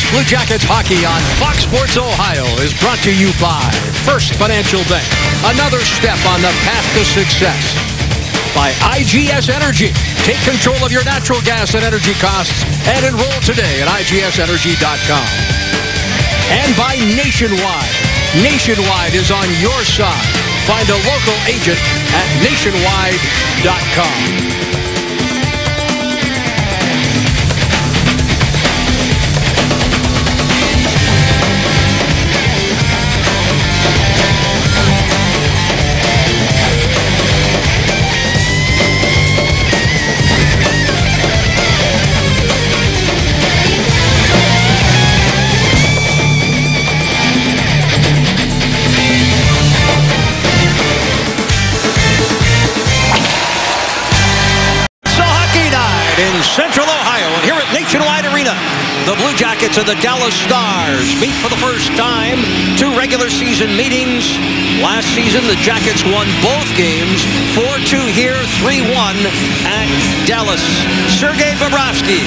Dallas Blue Jackets hockey on Fox Sports Ohio is brought to you by First Financial Bank. Another step on the path to success. By IGS Energy. Take control of your natural gas and energy costs and enroll today at IGSenergy.com. And by Nationwide. Nationwide is on your side. Find a local agent at nationwide.com. Central Ohio, and here at Nationwide Arena, the Blue Jackets and the Dallas Stars meet for the first time. 2 regular season meetings. Last season, the Jackets won both games, 4-2 here, 3-1 at Dallas. Sergei Bobrovsky,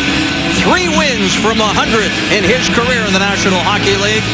3 wins from 100 in his career in the National Hockey League.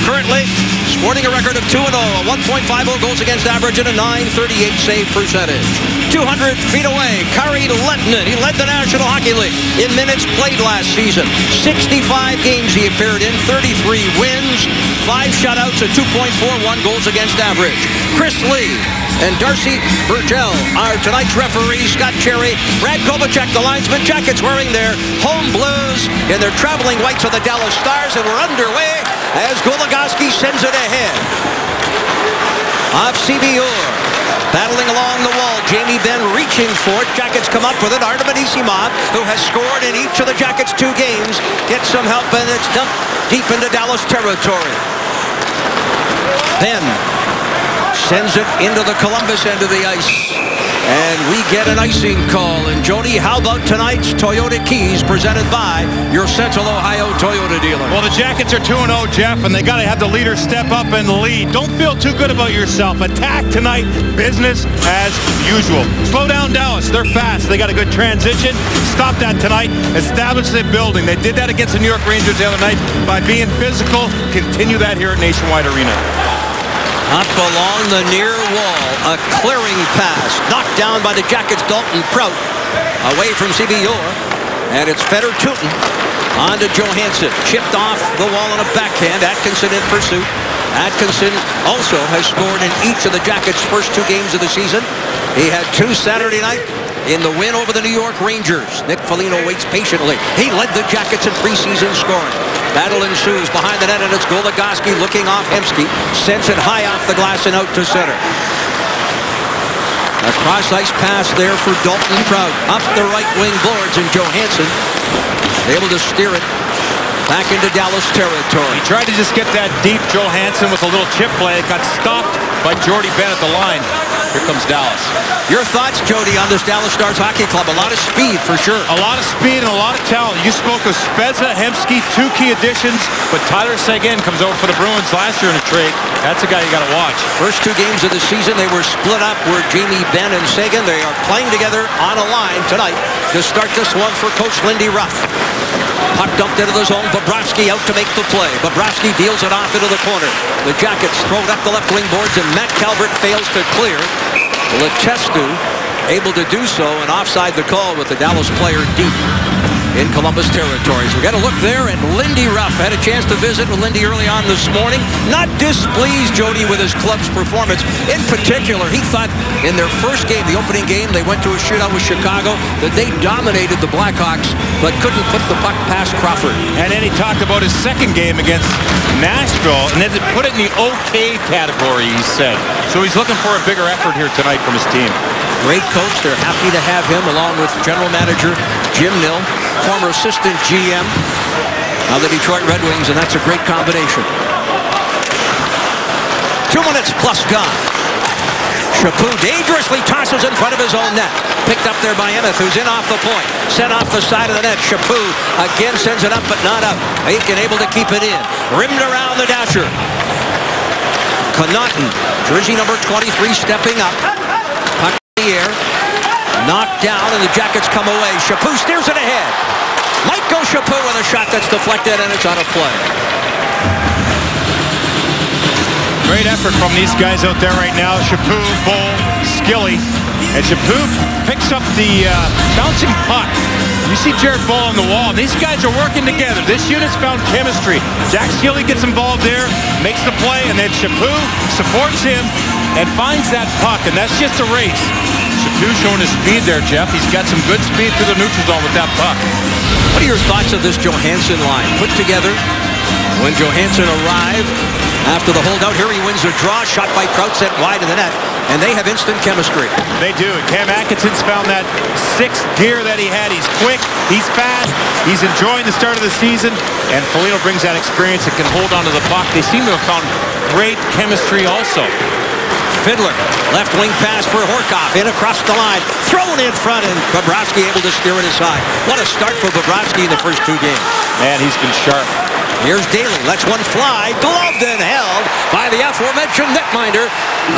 Currently, sporting a record of 2-0, a 1.50 goals against average, and a .938 save percentage. 200 feet away, Kari Lehtonen. He led the National Hockey League in minutes played last season. 65 games he appeared in, 33 wins, 5 shutouts, and 2.41 goals against average. Chris Lee and Darcy Burgell are tonight's referees. Scott Cherry, Brad Kovacek, the linesman. Jackets wearing their home blues in their traveling whites of the Dallas Stars, and we're underway as Goligoski sends it ahead. Off CBUR. Battling along the wall, Jamie Benn reaching for it. Jackets come up with it. Artem Anisimov, who has scored in each of the Jackets' 2 games, gets some help, and it's dumped deep into Dallas territory. Benn sends it into the Columbus end of the ice. And we get an icing call. And Jody, how about tonight's Toyota Keys presented by your Central Ohio Toyota dealer? Well, the Jackets are 2-0, Jeff, and they got to have the leader step up and lead. Don't feel too good about yourself. Attack tonight, business as usual. Slow down Dallas. They're fast. They got a good transition. Stop that tonight. Establish their building. They did that against the New York Rangers the other night by being physical. Continue that here at Nationwide Arena. Up along the near wall, a clearing pass, knocked down by the Jackets' Dalton Prout, away from CBUR, and it's Fedor Tyutin on to Johansson, chipped off the wall on a backhand. Atkinson in pursuit. Atkinson also has scored in each of the Jackets' first 2 games of the season. He had 2 Saturday night in the win over the New York Rangers. Nick Foligno waits patiently. He led the Jackets in preseason scoring. Battle ensues behind the net, and it's Goligoski looking off Hemsky. Sends it high off the glass and out to center. A cross-ice pass there for Dalton Prout. Up the right wing boards, and Johansson able to steer it back into Dallas territory. He tried to just get that deep. Johansson with a little chip play. It got stopped by Jordy Ben at the line. Here comes Dallas. Your thoughts, Jody, on this Dallas Stars hockey club? A lot of speed, for sure. A lot of speed and a lot of talent. You spoke of Spezza, Hemsky, 2 key additions, but Tyler Seguin comes over for the Bruins last year in a trade. That's a guy you got to watch. First 2 games of the season, they were split up, were Jamie Benn and Seguin. They are playing together on a line tonight to start this one for Coach Lindy Ruff. Puck dumped into the zone. Bobrovsky out to make the play. Bobrovsky deals it off into the corner. The Jackets throw it up the left wing boards, and Matt Calvert fails to clear. Letestu able to do so, and offside the call with the Dallas player deep in Columbus territories. We got to look there at Lindy Ruff. Had a chance to visit with Lindy early on this morning. Not displeased, Jody, with his club's performance. In particular, he thought in their first game, the opening game, they went to a shootout with Chicago, that they dominated the Blackhawks, but couldn't put the puck past Crawford. And then he talked about his second game against Nashville, and then put it in the okay category, he said. So he's looking for a bigger effort here tonight from his team. Great coach. They're happy to have him, along with general manager Jim Nill, former assistant GM of the Detroit Red Wings, and that's a great combination. 2 minutes plus gone. Chaput dangerously tosses in front of his own net. Picked up there by Emmett, who's in off the point. Sent off the side of the net. Chaput again sends it up, but not out. Aiken able to keep it in. Rimmed around the dasher. Connaughton, jersey number 23, stepping up. Puck in the air. Knocked down, and the Jackets come away. Chaput steers it ahead. Might go Chaput, with a shot that's deflected, and it's out of play. Great effort from these guys out there right now. Chaput, Bull, Skilly. And Chaput picks up the bouncing puck. You see Jared Bull on the wall. These guys are working together. This unit's found chemistry. Jack Skilly gets involved there, makes the play, and then Chaput supports him and finds that puck, and that's just a race. Chaput showing his speed there, Jeff. He's got some good speed through the neutral zone with that puck. What are your thoughts of this Johansson line? Put together when Johansson arrived after the holdout. Here he wins a draw, shot by Prout, sent wide of the net, and they have instant chemistry. They do. Cam Atkinson's found that sixth gear that he had. He's quick, he's fast, he's enjoying the start of the season, and Foligno brings that experience and can hold on to the puck. They seem to have found great chemistry also. Fiddler, left wing pass for Horkoff, in across the line, thrown in front, and Bobrovsky able to steer it aside. What a start for Bobrovsky in the first two games. Man, he's been sharp. Here's Daly, lets one fly, gloved and held by the aforementioned netminder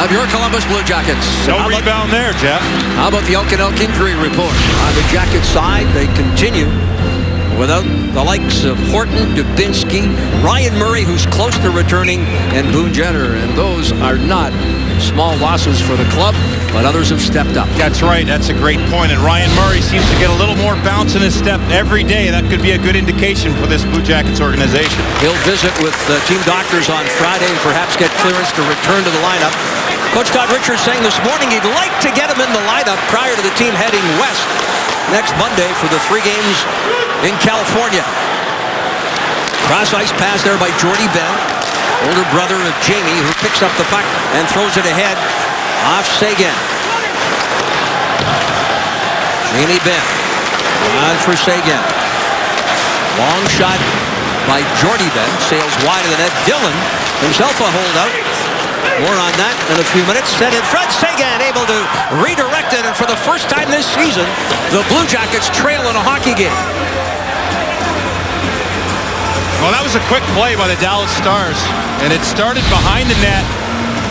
of your Columbus Blue Jackets. No rebound there, Jeff. How about the Elk and Elk injury report? On the Jackets side, they continue without the likes of Horton, Dubinsky, Ryan Murray, who's close to returning, and Boone Jenner. And those are not small losses for the club, but others have stepped up. That's right. That's a great point. And Ryan Murray seems to get a little more bounce in his step every day. That could be a good indication for this Blue Jackets organization. He'll visit with team doctors on Friday and perhaps get clearance to return to the lineup. Coach Todd Richards saying this morning he'd like to get him in the lineup prior to the team heading west next Monday for the 3 games in California. Cross ice pass there by Jordy Benn, older brother of Jamie, who picks up the puck and throws it ahead off Seguin. Jamie Benn on for Seguin. Long shot by Jordy Benn, sails wide of the net. Dillon himself a holdout. More on that in a few minutes. Set in front, Seguin able to redirect it, and for the first time this season, the Blue Jackets trail in a hockey game. Well, that was a quick play by the Dallas Stars, and it started behind the net.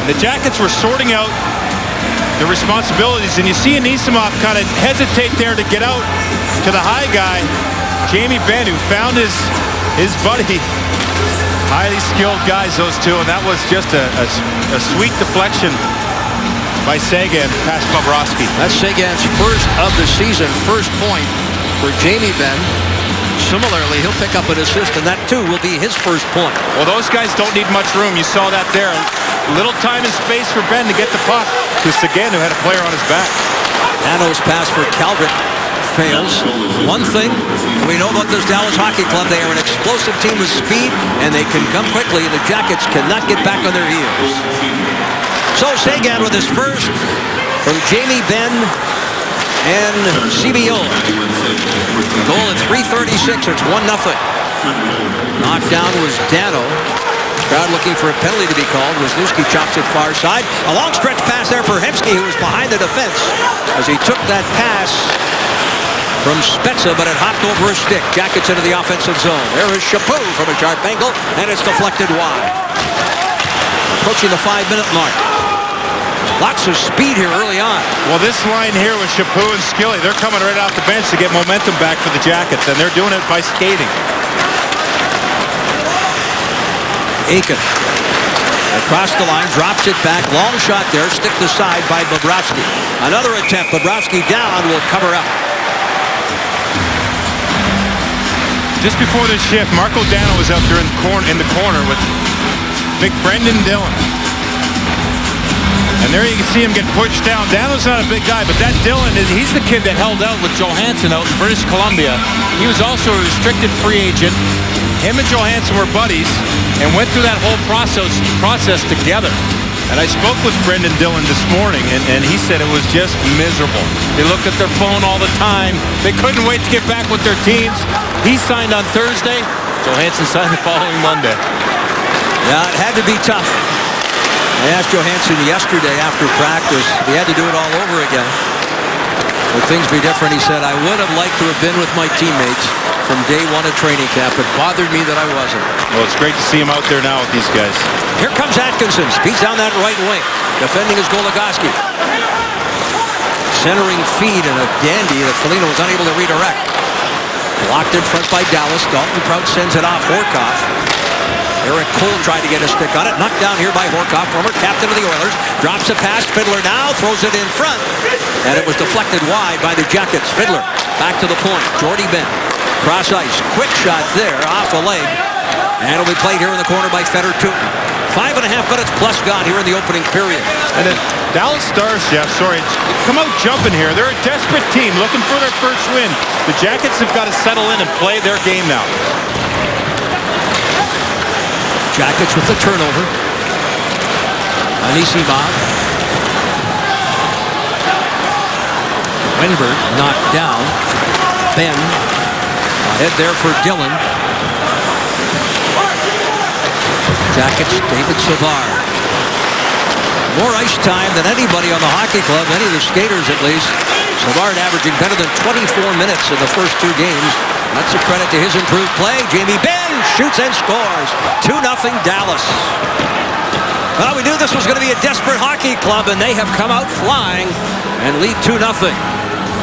The Jackets were sorting out the responsibilities, and you see Anisimov kind of hesitate there to get out to the high guy, Jamie Benn, who found his buddy. Highly skilled guys, those two, and that was just a sweet deflection by Seguin past Bobrovsky. That's Seguin's first of the season, first point for Jamie Benn. Similarly, he'll pick up an assist, and that too will be his first point. Well, those guys don't need much room. You saw that there. Little time and space for Benn to get the puck to Seguin, who had a player on his back. Dano's pass for Calvert fails. One thing we know about this Dallas Hockey Club, they are an explosive team with speed, and they can come quickly, and the Jackets cannot get back on their heels. So Seguin with his first from Jamie Benn and CBO. Goal at 3:36. It's 1-0. Knocked down was Dano. Crowd looking for a penalty to be called. Wisniewski chops it far side. A long stretch pass there for Hemsky, who was behind the defense as he took that pass from Spezza, but it hopped over a stick. Jackets into the offensive zone. There is Chaput from a sharp angle, and it's deflected wide. Approaching the 5-minute mark. Lots of speed here early on. Well, this line here with Chaput and Skilly, they're coming right off the bench to get momentum back for the Jackets, and they're doing it by skating. Aiken across the line, drops it back. Long shot there, stick to side by Bobrovsky. Another attempt. Bobrovsky down, will cover up. Just before this shift, Marco Dano was out there in the corner with big Brendan Dillon. And there you can see him get pushed down. Dano's not a big guy, but that Dillon, he's the kid that held out with Johansson out in British Columbia. He was also a restricted free agent. Him and Johansson were buddies and went through that whole process together. And I spoke with Brendan Dillon this morning, and he said it was just miserable. They looked at their phone all the time. They couldn't wait to get back with their teams. He signed on Thursday. Johansson signed the following Monday. Yeah, it had to be tough. I asked Johansson yesterday after practice. He had to do it all over again. Would things be different? He said, I would have liked to have been with my teammates from day one of training camp. It bothered me that I wasn't. Well, it's great to see him out there now with these guys. Here comes Atkinson. Speeds down that right wing. Defending is Goligoski. Centering feed and a dandy that Foligno was unable to redirect. Blocked in front by Dallas. Dalton Prout sends it off Horcoff. Eric Cole tried to get a stick on it. Knocked down here by Horcoff, former captain of the Oilers. Drops a pass. Fiddler now throws it in front. And it was deflected wide by the Jackets. Fiddler back to the point. Jordy Benn. Cross ice. Quick shot there off a leg. And it'll be played here in the corner by Fedor Tutin. 5.5 minutes plus gone here in the opening period. And then Dallas Stars, Jeff, come out jumping here. They're a desperate team looking for their first win. The Jackets have got to settle in and play their game now. Jackets with the turnover. Anisimov. Wenberg knocked down. Benn ahead there for Dillon. Jackets, David Savard. More ice time than anybody on the hockey club, any of the skaters at least. Savard averaging better than 24 minutes in the first 2 games. That's a credit to his improved play. Jamie Benn shoots and scores. 2-0 Dallas. Well, we knew this was going to be a desperate hockey club, and they have come out flying and lead 2-0.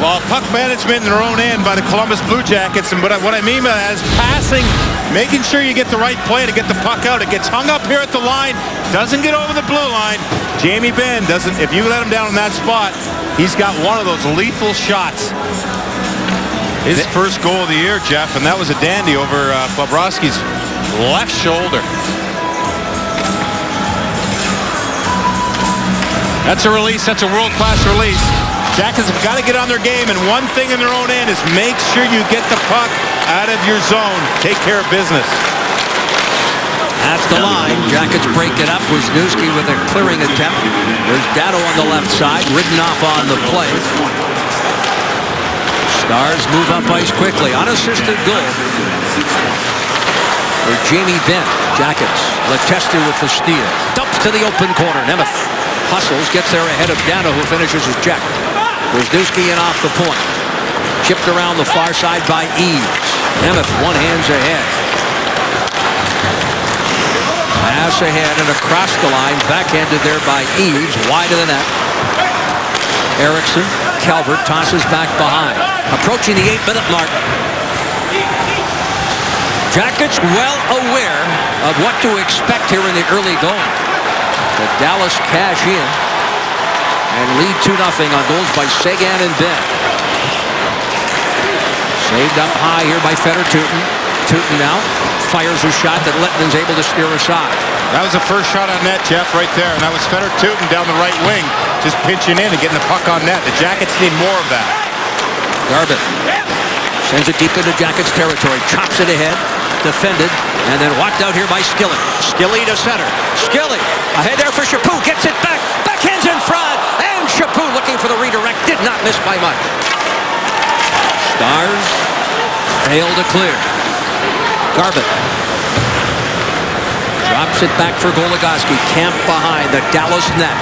Well, puck management in their own end by the Columbus Blue Jackets. And what I mean by that is passing, making sure you get the right play to get the puck out. It gets hung up here at the line, doesn't get over the blue line. Jamie Benn doesn't, if you let him down in that spot, he's got one of those lethal shots. His first goal of the year, Jeff, and that was a dandy over Bobrovsky's left shoulder. That's a release. That's a world-class release. Jackets have got to get on their game, and one thing in their own end is make sure you get the puck out of your zone. Take care of business. At the line, Jackets break it up. Wisniewski with a clearing attempt. There's Dado on the left side, ridden off on the play. Stars move up ice quickly. Unassisted goal for Jamie Benn. Jackets. Letestu with the steal. Dumps to the open corner. Nemeth hustles, gets there ahead of Dano, who finishes his check. Wisniewski in off the point. Chipped around the far side by Eaves. Nemeth one hands ahead. Pass ahead and across the line. Backhanded there by Eaves. Wide of the net. Erickson. Calvert tosses back behind. Approaching the 8-minute mark. Jackets well aware of what to expect here in the early going. The Dallas cash in and lead 2-0 on goals by Seguin and Benn. Saved up high here by Fedor Tutin. Tutin now fires a shot that Letton's able to steer aside. That was the first shot on net, Jeff, right there. And that was Fedor Tutin down the right wing, just pinching in and getting the puck on net. The Jackets need more of that. Garbutt sends it deep into Jackets territory. Chops it ahead. Defended. And then walked out here by Skilly. Skilly to center. Skilly ahead there for Chaput. Gets it back. Backhands in front. And Chaput looking for the redirect. Did not miss by much. Stars fail to clear. Garbutt drops it back for Goligoski. Camp behind the Dallas net.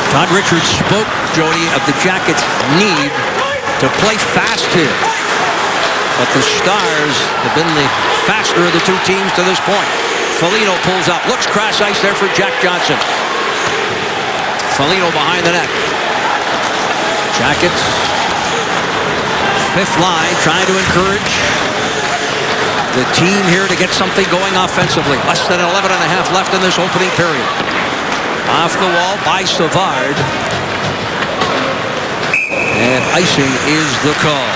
Todd Richards spoke, Jody, of the Jackets' need to play fast here. But the Stars have been the faster of the two teams to this point. Foligno pulls up. Looks cross ice there for Jack Johnson. Foligno behind the net. Jackets. Fifth line trying to encourage the team here to get something going offensively. Less than 11.5 left in this opening period. Off the wall by Savard. And icing is the call.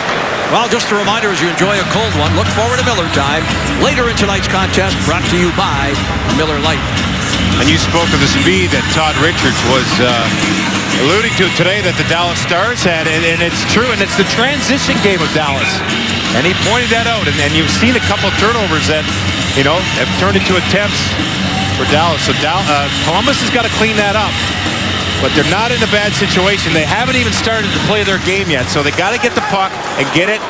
Well, just a reminder as you enjoy a cold one, look forward to Miller time. Later in tonight's contest, brought to you by Miller Lite. And you spoke of the speed that Todd Richards was alluding to today that the Dallas Stars had, and it's true, and it's the transition game of Dallas. And he pointed that out, and you've seen a couple of turnovers that, you know, have turned into attempts for Dallas. So Columbus has got to clean that up. But they're not in a bad situation. They haven't even started to play their game yet. So they got to get the puck and get it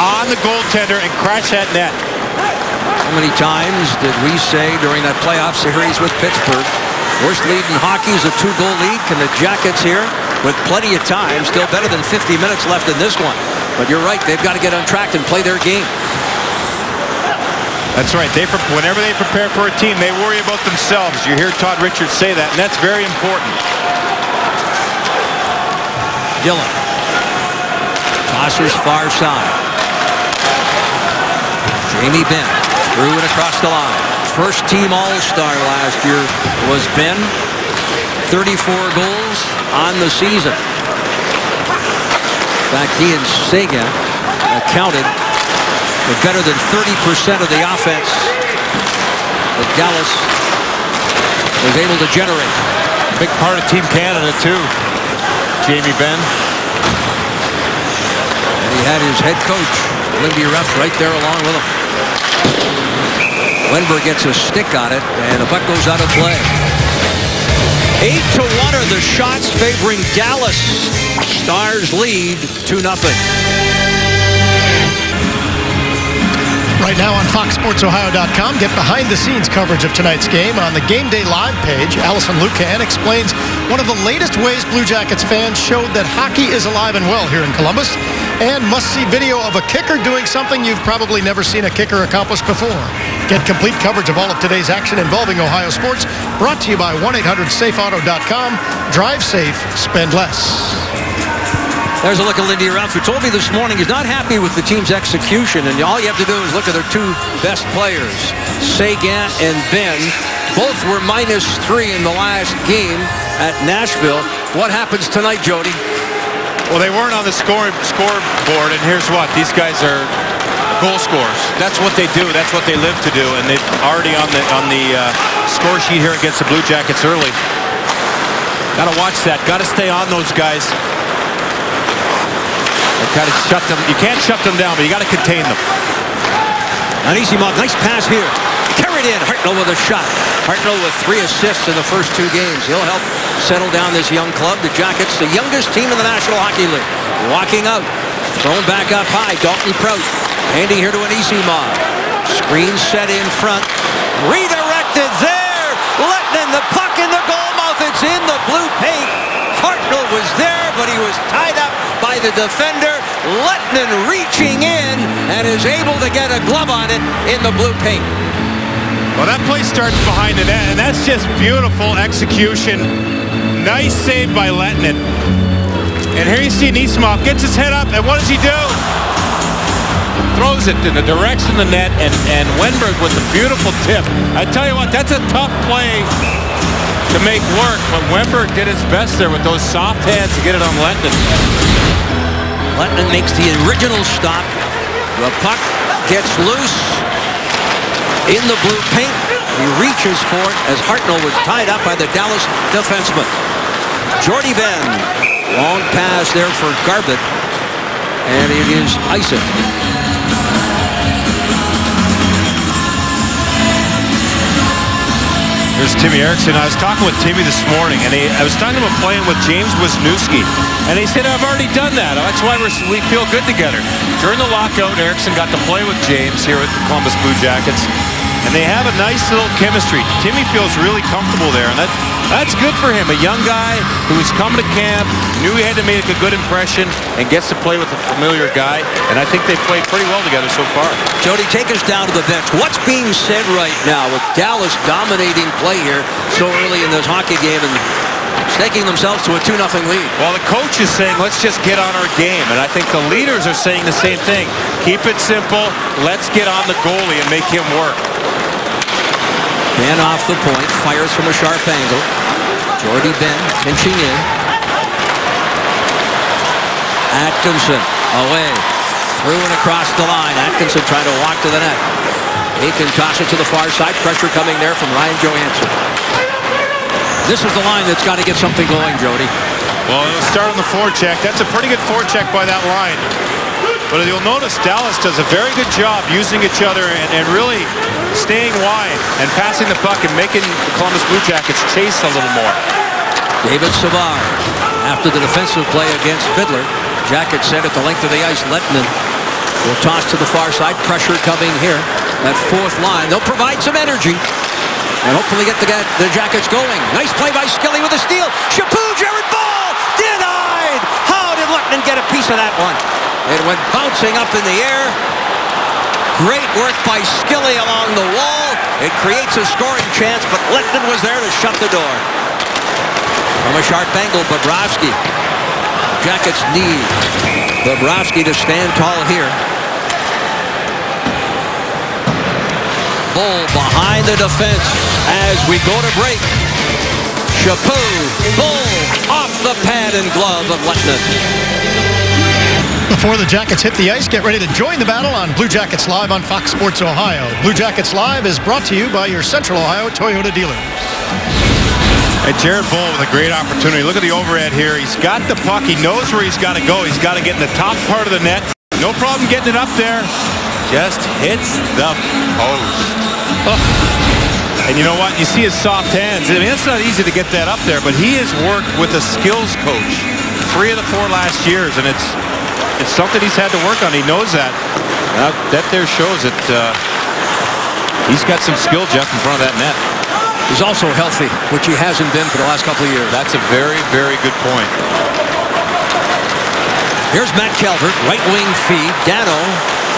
on the goaltender and crash that net. How many times did we say during that playoff series with Pittsburgh, worst lead in hockey is a 2-goal lead? Can the Jackets here, with plenty of time, still better than 50 minutes left in this one? But you're right, they've got to get on track and play their game. That's right. Whenever they prepare for a team, they worry about themselves. You hear Todd Richards say that, and that's very important. Dillon Crosses far side. Jamie Benn through and across the line. First team All-Star last year was Benn. 34 goals on the season. In fact, he and Seguin accounted for better than 30% of the offense that Dallas was able to generate. Big part of Team Canada, too. Jamie Benn. And he had his head coach, Lindy Ruff, right there along with him. Wenberg gets a stick on it, and the puck goes out of play. 8-1 are the shots favoring Dallas. Stars lead 2-0. Right now on FoxSportsOhio.com, get behind-the-scenes coverage of tonight's game. On the Game Day Live page, Allison Lucan explains one of the latest ways Blue Jackets fans showed that hockey is alive and well here in Columbus, and must-see video of a kicker doing something you've probably never seen a kicker accomplish before. Get complete coverage of all of today's action involving Ohio sports, brought to you by 1-800-SAFEAUTO.com. Drive safe, spend less. There's a look at Lindy Ruff, who told me this morning he's not happy with the team's execution, and all you have to do is look at their two best players, Seguin and Benn. Both were -3 in the last game at Nashville. What happens tonight, Jody? Well, they weren't on the scoreboard, and here's what. These guys are goal scorers. That's what they do. That's what they live to do, and they're already on the score sheet here against the Blue Jackets early. Got to watch that. Got to stay on those guys. Got to shut them. You can't shut them down, but you got to contain them. Anisimov, nice pass here. Carried in. Hartnell with a shot. Hartnell with 3 assists in the first 2 games. He'll help settle down this young club. The Jackets, the youngest team in the National Hockey League. Walking out. Thrown back up high. Dalton Prout. Handing here to Anisimov. Screen set in front. Redirected there. Letting the puck in the goal mouth. It's in the blue paint. Hartnell was there, but he was tied up by the defender. Lettman reaching in and is able to get a glove on it in the blue paint. Well, that play starts behind the net, and that's just beautiful execution. Nice save by Lettman. And here you see Anisimov gets his head up, and what does he do? Throws it in the direction of the net, and Wenberg with a beautiful tip. I tell you what, that's a tough play to make work, but Wenberg did his best there with those soft hands to get it on Lettman. Lettman makes the original stop. The puck gets loose in the blue paint. He reaches for it as Hartnell was tied up by the Dallas defenseman. Jordie Benn. Long pass there for Garbutt. And it is icing. Here's Timmy Erickson. I was talking with Timmy this morning, and I was talking about playing with James Wisniewski, and he said, I've already done that. That's why we feel good together. During the lockout, Erickson got to play with James here at the Columbus Blue Jackets, and they have a nice little chemistry. Timmy feels really comfortable there, and that's good for him. A young guy who's coming to camp, knew he had to make a good impression, and gets to play with a familiar guy, and I think they played pretty well together so far. Jody, take us down to the bench. What's being said right now with Dallas dominating play here so early in this hockey game and staking themselves to a 2-0 lead? Well, the coach is saying, let's just get on our game, and I think the leaders are saying the same thing. Keep it simple. Let's get on the goalie and make him work. Benn off the point, fires from a sharp angle. Jordie Benn pinching in. Atkinson away, through and across the line. Atkinson trying to walk to the net. He can toss it to the far side. Pressure coming there from Ryan Johansson. This is the line that's got to get something going, Jody. Well, it'll start on the forecheck. That's a pretty good forecheck by that line. But you'll notice Dallas does a very good job using each other and really staying wide and passing the puck and making the Columbus Blue Jackets chase a little more. David Savard, after the defensive play against Fiddler, Jackets set at the length of the ice. Lettman will toss to the far side. Pressure coming here. That fourth line. They'll provide some energy and hopefully get the Jackets going. Nice play by Skilly with a steal. Chaput, Jared Ball, denied. How did Lettman get a piece of that one? It went bouncing up in the air. Great work by Skilly along the wall. It creates a scoring chance, but Lettman was there to shut the door. From a sharp angle, Bobrovsky. Jackets need Bobrovsky to stand tall here. Bull behind the defense as we go to break. Chapeau, Bull off the pad and glove of Lettinen. Before the Jackets hit the ice, get ready to join the battle on Blue Jackets Live on Fox Sports Ohio. Blue Jackets Live is brought to you by your Central Ohio Toyota dealers. And Jared Bull with a great opportunity. Look at the overhead here. He's got the puck. He knows where he's got to go. He's got to get in the top part of the net. No problem getting it up there. Just hits the post. Oh. And you know what? You see his soft hands. I mean, it's not easy to get that up there, but he has worked with a skills coach 3 of the 4 last years, and it's something he's had to work on. He knows that. That there shows that he's got some skill, Jeff, in front of that net. He's also healthy, which he hasn't been for the last couple of years. That's a very, very good point. Here's Matt Calvert, right wing feed. Dano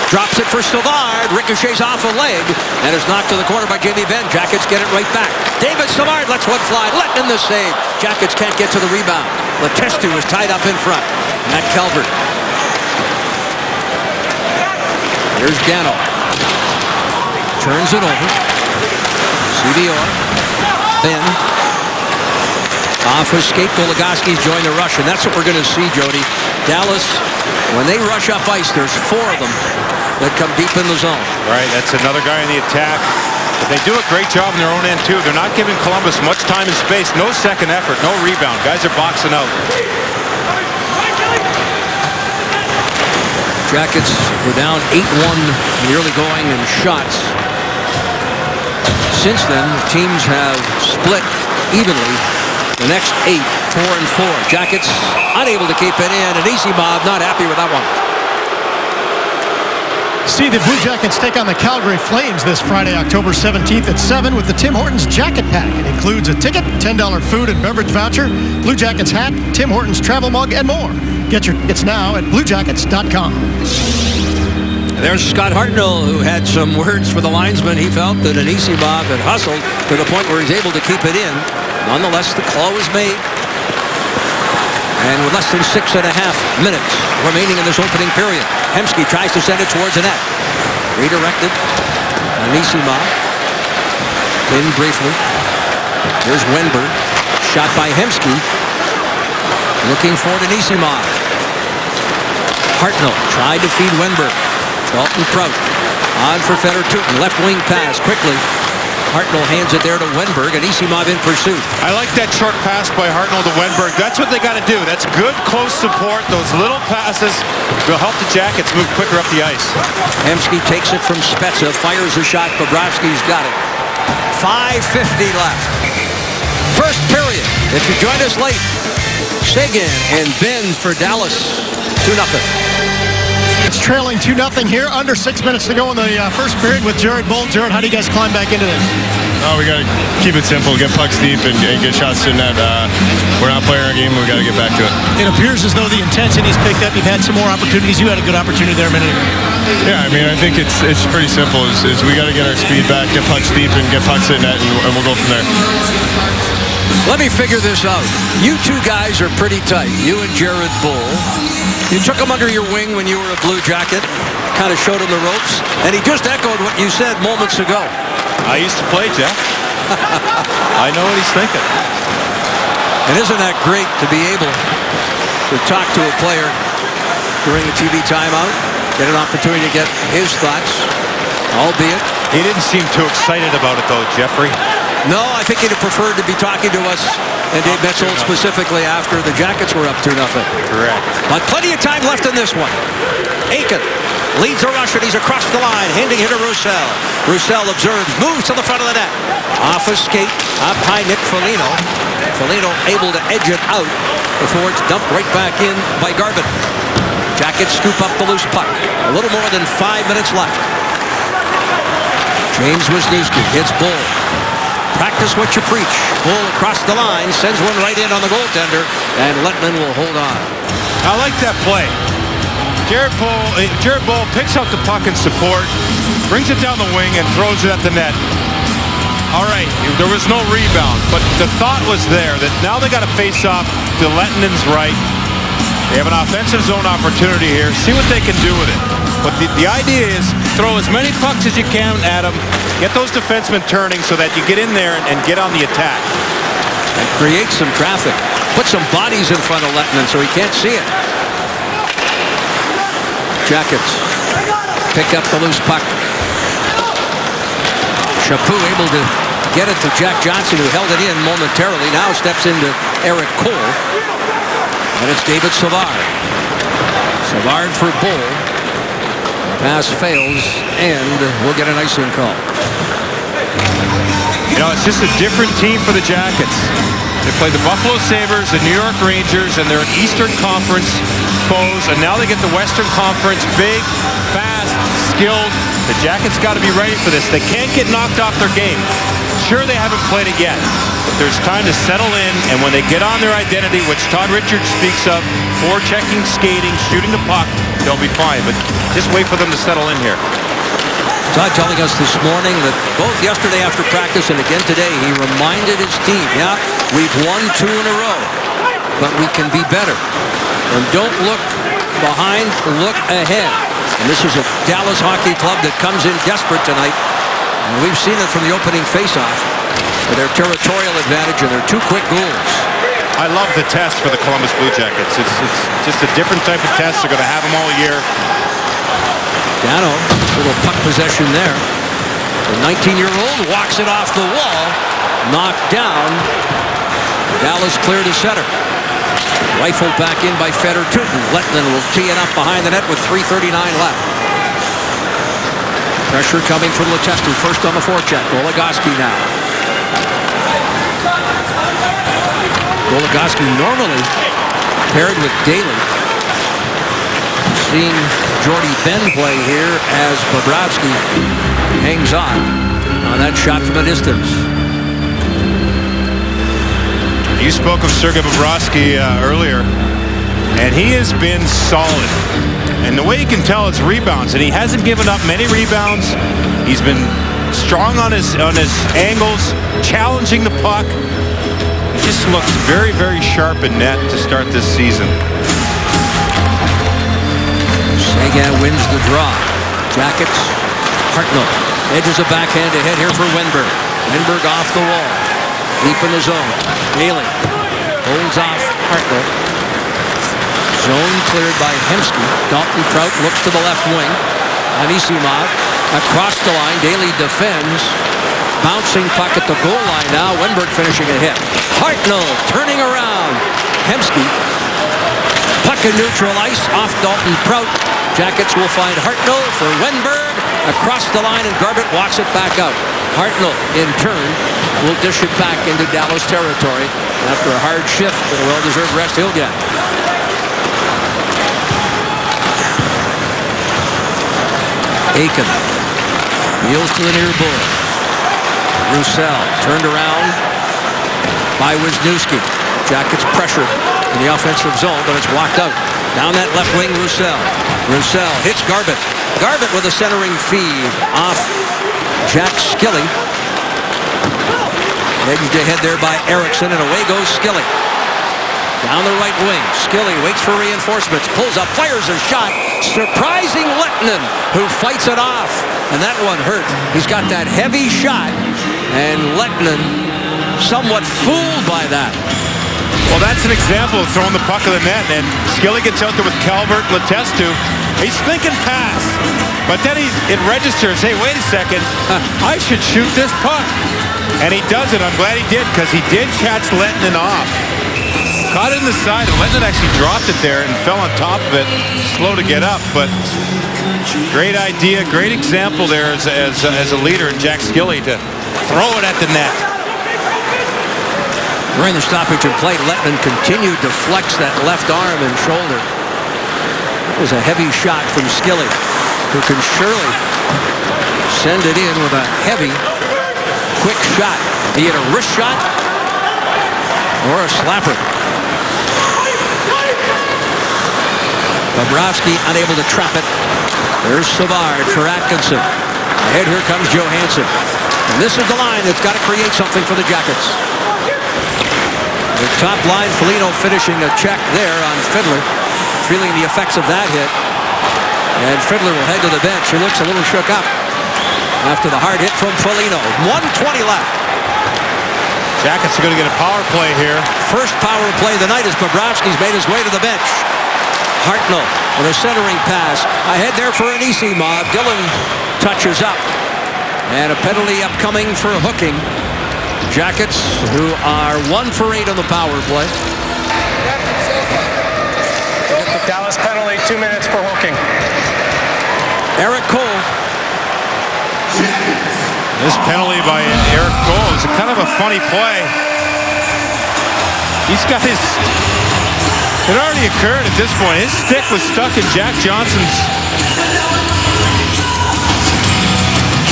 drops it for Savard. Ricochets off a leg and is knocked to the corner by Jamie Benn. Jackets get it right back. David Savard lets one fly. Lettinen the save. Jackets can't get to the rebound. Letestu is tied up in front. Matt Calvert. Here's Dano. Turns it over. CDR. Benn. Off escape. Goligoski's joined the rush, and that's what we're going to see, Jody. Dallas, when they rush up ice, there's 4 of them that come deep in the zone. Right, that's another guy in the attack. But they do a great job in their own end, too. They're not giving Columbus much time and space. No second effort, no rebound. Guys are boxing out. Jackets were down 8-1 in the early going in shots. Since then, teams have split evenly. The next 8, 4-4. Jackets unable to keep it in, and Anisimov not happy with that one. See the Blue Jackets take on the Calgary Flames this Friday, October 17th at 7 with the Tim Hortons Jacket Pack. It includes a ticket, $10 food and beverage voucher, Blue Jackets hat, Tim Hortons travel mug, and more. Get your tickets now at BlueJackets.com. There's Scott Hartnell, who had some words for the linesman. He felt that Anisimov had hustled to the point where he's able to keep it in. Nonetheless, the call was made. And with less than 6.5 minutes remaining in this opening period, Hemsky tries to send it towards the net. Redirected. Anisimov. In briefly. Here's Wenberg. Shot by Hemsky. Looking for Anisimov. Hartnell tried to feed Wenberg. Dalton Prout on for Fedor-Tutin. Left wing pass quickly. Hartnell hands it there to Wenberg, and Anisimov in pursuit. I like that short pass by Hartnell to Wenberg. That's what they got to do. That's good close support. Those little passes will help the Jackets move quicker up the ice. Hemsky takes it from Spezza, fires a shot. Bobrovsky's got it. 5:50 left. First period. If you join us late, Seguin and Benn for Dallas. 2-0. It's trailing 2-0 here. Under 6 minutes to go in the first period with Jared Bull. Jared, how do you guys climb back into this? Oh, we got to keep it simple, get pucks deep, and get shots to the net. We're not playing our game. We got to get back to it. It appears as though the intensity's picked up. You've had some more opportunities. You had a good opportunity there a minute ago. Yeah, I mean, I think it's pretty simple. Is we got to get our speed back, get pucks deep, and get pucks to the net, and we'll go from there. Let me figure this out. You two guys are pretty tight. You and Jared Bull. You took him under your wing when you were a Blue Jacket. Kind of showed him the ropes. And he just echoed what you said moments ago. I used to play, Jeff. I know what he's thinking. And isn't that great to be able to talk to a player during a TV timeout? Get an opportunity to get his thoughts, albeit. He didn't seem too excited about it, though, Jeffrey. No, I think he'd have preferred to be talking to us and Dave Metzel specifically after the Jackets were up 2-0. Correct. But plenty of time left in this one. Aiken leads a rush, and he's across the line, handing it to Roussel. Roussel observes, moves to the front of the net. Off a skate, up high Nick Foligno. Foligno able to edge it out before it's dumped right back in by Garvin. Jackets scoop up the loose puck. A little more than 5 minutes left. James Wisniewski hits Bull. Practice what you preach. Bull across the line, sends one right in on the goaltender, and Lettinen will hold on. I like that play. Jared Bull picks up the puck in support, brings it down the wing, and throws it at the net. All right, there was no rebound, but the thought was there that now they got to face off to Lettinen's right. They have an offensive zone opportunity here. See what they can do with it. But the idea is throw as many pucks as you can at them. Get those defensemen turning so that you get in there and get on the attack. And create some traffic. Put some bodies in front of Lettinen so he can't see it. Jackets pick up the loose puck. Chaput able to get it to Jack Johnson, who held it in momentarily. Now steps into Eric Cole. And it's David Savard. Savard for Bull. Pass fails, and we'll get an icing call. You know, it's just a different team for the Jackets. They played the Buffalo Sabres, the New York Rangers, and they're an Eastern Conference foes, and now they get the Western Conference, big, fast, skilled. The Jackets got to be ready for this. They can't get knocked off their game. Sure, they haven't played it yet, but there's time to settle in, and when they get on their identity, which Todd Richards speaks of, forechecking, skating, shooting the puck, they'll be fine, but just wait for them to settle in here. Todd telling us this morning that both yesterday after practice and again today, he reminded his team, yeah, we've won 2 in a row, but we can be better. And don't look behind, look ahead. And this is a Dallas Hockey Club that comes in desperate tonight. And we've seen it from the opening faceoff with their territorial advantage and their 2 quick goals. I love the test for the Columbus Blue Jackets. It's just a different type of test. They're going to have them all year. Dano, little puck possession there. The 19-year-old walks it off the wall. Knocked down. Dallas clear to center. Rifled back in by Fedor Tutin. Lettinen will tee it up behind the net with 3:39 left. Pressure coming from Letestu. First on the forecheck. Goligoski now. Goligoski normally paired with Daly. Seeing Jordy Ben play here as Bobrovsky hangs on that shot from a distance. You spoke of Sergei Bobrovsky earlier, and he has been solid. And the way you can tell it's rebounds, and he hasn't given up many rebounds. He's been strong on his angles, challenging the puck. He just looks very, very sharp in net to start this season. Seguin wins the draw. Jackets. Hartnell edges a backhand ahead here for Wenberg. Wenberg off the wall. Deep in the zone. Daly holds off Hartnell. Zone cleared by Hemsky. Dalton Prout looks to the left wing. Anisimov across the line. Daly defends. Bouncing puck at the goal line now. Wenberg finishing a hit. Hartnell turning around. Hemsky. Puck in neutral ice off Dalton Prout. Jackets will find Hartnell for Wenberg. Across the line, and Garbett walks it back out. Hartnell, in turn, will dish it back into Dallas territory. After a hard shift and a well-deserved rest he'll get. Aiken wheels to the near boards. Roussel turned around by Wisniewski. Jackets pressure in the offensive zone, but it's walked out. Down that left wing, Roussel. Roussel hits Garbett. Garbett with a centering feed off Jack Skilly. Edged ahead there by Erickson, and away goes Skilly. Down the right wing, Skilly waits for reinforcements, pulls up, fires a shot. Surprising Lettinen, who fights it off. And that one hurt. He's got that heavy shot, and Lettinen somewhat fooled by that. Well, that's an example of throwing the puck in the net, and Skilly gets out there with Calvert and Letestu. He's thinking pass, but then it registers, hey, wait a second, I should shoot this puck. And he does it. I'm glad he did, because he did catch Lettinen off. Caught it in the side, and Lettinen actually dropped it there and fell on top of it. Slow to get up, but great idea, great example there as a leader in Jack Skilly to throw it at the net. During the stoppage in play, Lettinen continued to flex that left arm and shoulder. That was a heavy shot from Skilly, who can surely send it in with a heavy, quick shot. Be it a wrist shot or a slapper. Bobrovsky unable to trap it. There's Savard for Atkinson. Ahead here comes Johansson. And this is the line that's got to create something for the Jackets. The top line, Foligno finishing a check there on Fiddler. feeling the effects of that hit. And Fiddler will head to the bench. He looks a little shook up after the hard hit from Foligno. 1:20 left. Jackets are going to get a power play here. First power play of the night as Bobrovsky's made his way to the bench. Hartnell with a centering pass. Ahead there for Anisimov. Dillon touches up. And a penalty upcoming for hooking. Jackets, who are 1 for 8 on the power play. Dallas penalty, 2 minutes for hooking. Eric Cole. This penalty by Eric Cole is kind of a funny play. He's got his... It already occurred at this point. His stick was stuck in Jack Johnson's...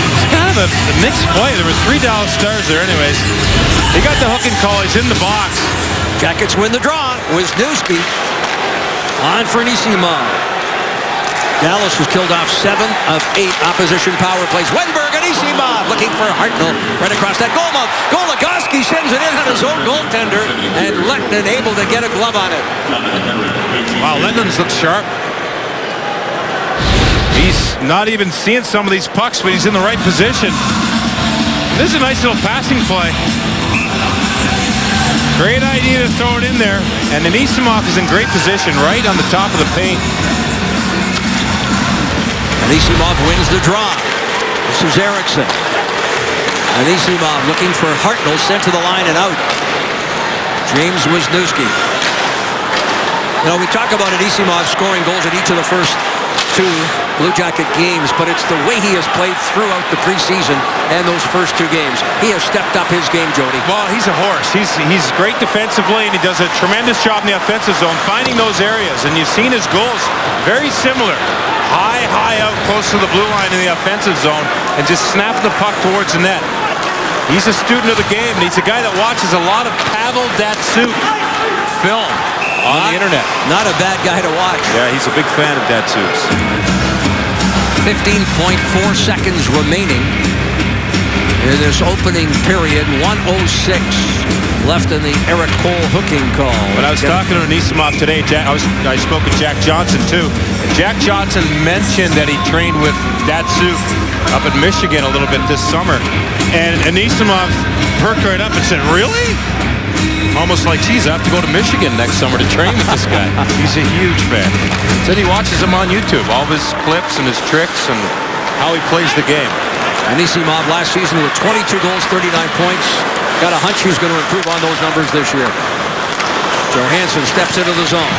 It's kind of a mixed play. There were 3 Dallas Stars there anyways. He got the hooking call. He's in the box. Jackets win the draw. Wisniewski on for Anisimov. Dallas has killed off 7 of 8 opposition power plays. Wenberg, Anisimov looking for Hartnell right across that goal mouth. Goligoski sends it in on his own goaltender, and Lehtinen able to get a glove on it. Wow, Lehtinen looks sharp. He's not even seeing some of these pucks, but he's in the right position. This is a nice little passing play. Great idea to throw it in there. And Anisimov is in great position right on the top of the paint. Anisimov wins the draw. This is Eriksson. Anisimov looking for Hartnell, sent to the line and out. James Wisniewski. You know, we talk about Anisimov scoring goals in each of the first 2 Blue Jacket games, but it's the way he has played throughout the preseason and those first 2 games. He has stepped up his game, Jody. Well, he's a horse. He's great defensively, and he does a tremendous job in the offensive zone, finding those areas. And you've seen his goals very similar. High out close to the blue line in the offensive zone, and just snap the puck towards the net. He's a student of the game, and he's a guy that watches a lot of Pavel Datsyuk film on the internet. Not a bad guy to watch. Yeah, he's a big fan of Datsuk's. 15.4 seconds remaining in this opening period. 1:06 left in the Eric Cole hooking call. When I was talking to Anisimov today, I spoke with Jack Johnson too. And Jack Johnson mentioned that he trained with Datsuk up in Michigan a little bit this summer. And Anisimov perked right up and said, "Really?" Almost like, geez, I have to go to Michigan next summer to train with this guy. He's a huge fan. Said he watches him on YouTube, all of his clips and his tricks and how he plays the game. Anisimov last season with 22 goals, 39 points. Got a hunch he's going to improve on those numbers this year. Johansson steps into the zone.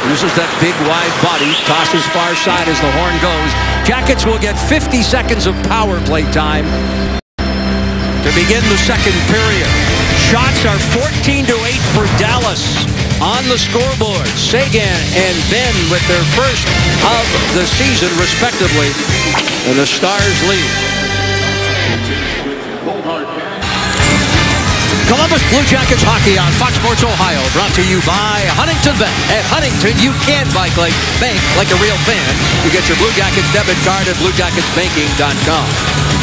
Uses that big wide body. Tosses far side as the horn goes. Jackets will get 50 seconds of power play time to begin the second period. Shots are 14-8 for Dallas on the scoreboard. Seguin and Ben with their first of the season, respectively. And the Stars lead. Columbus Blue Jackets hockey on Fox Sports Ohio, brought to you by Huntington Bank. At Huntington, you can bank like a real fan. You get your Blue Jackets debit card at BlueJacketsBanking.com.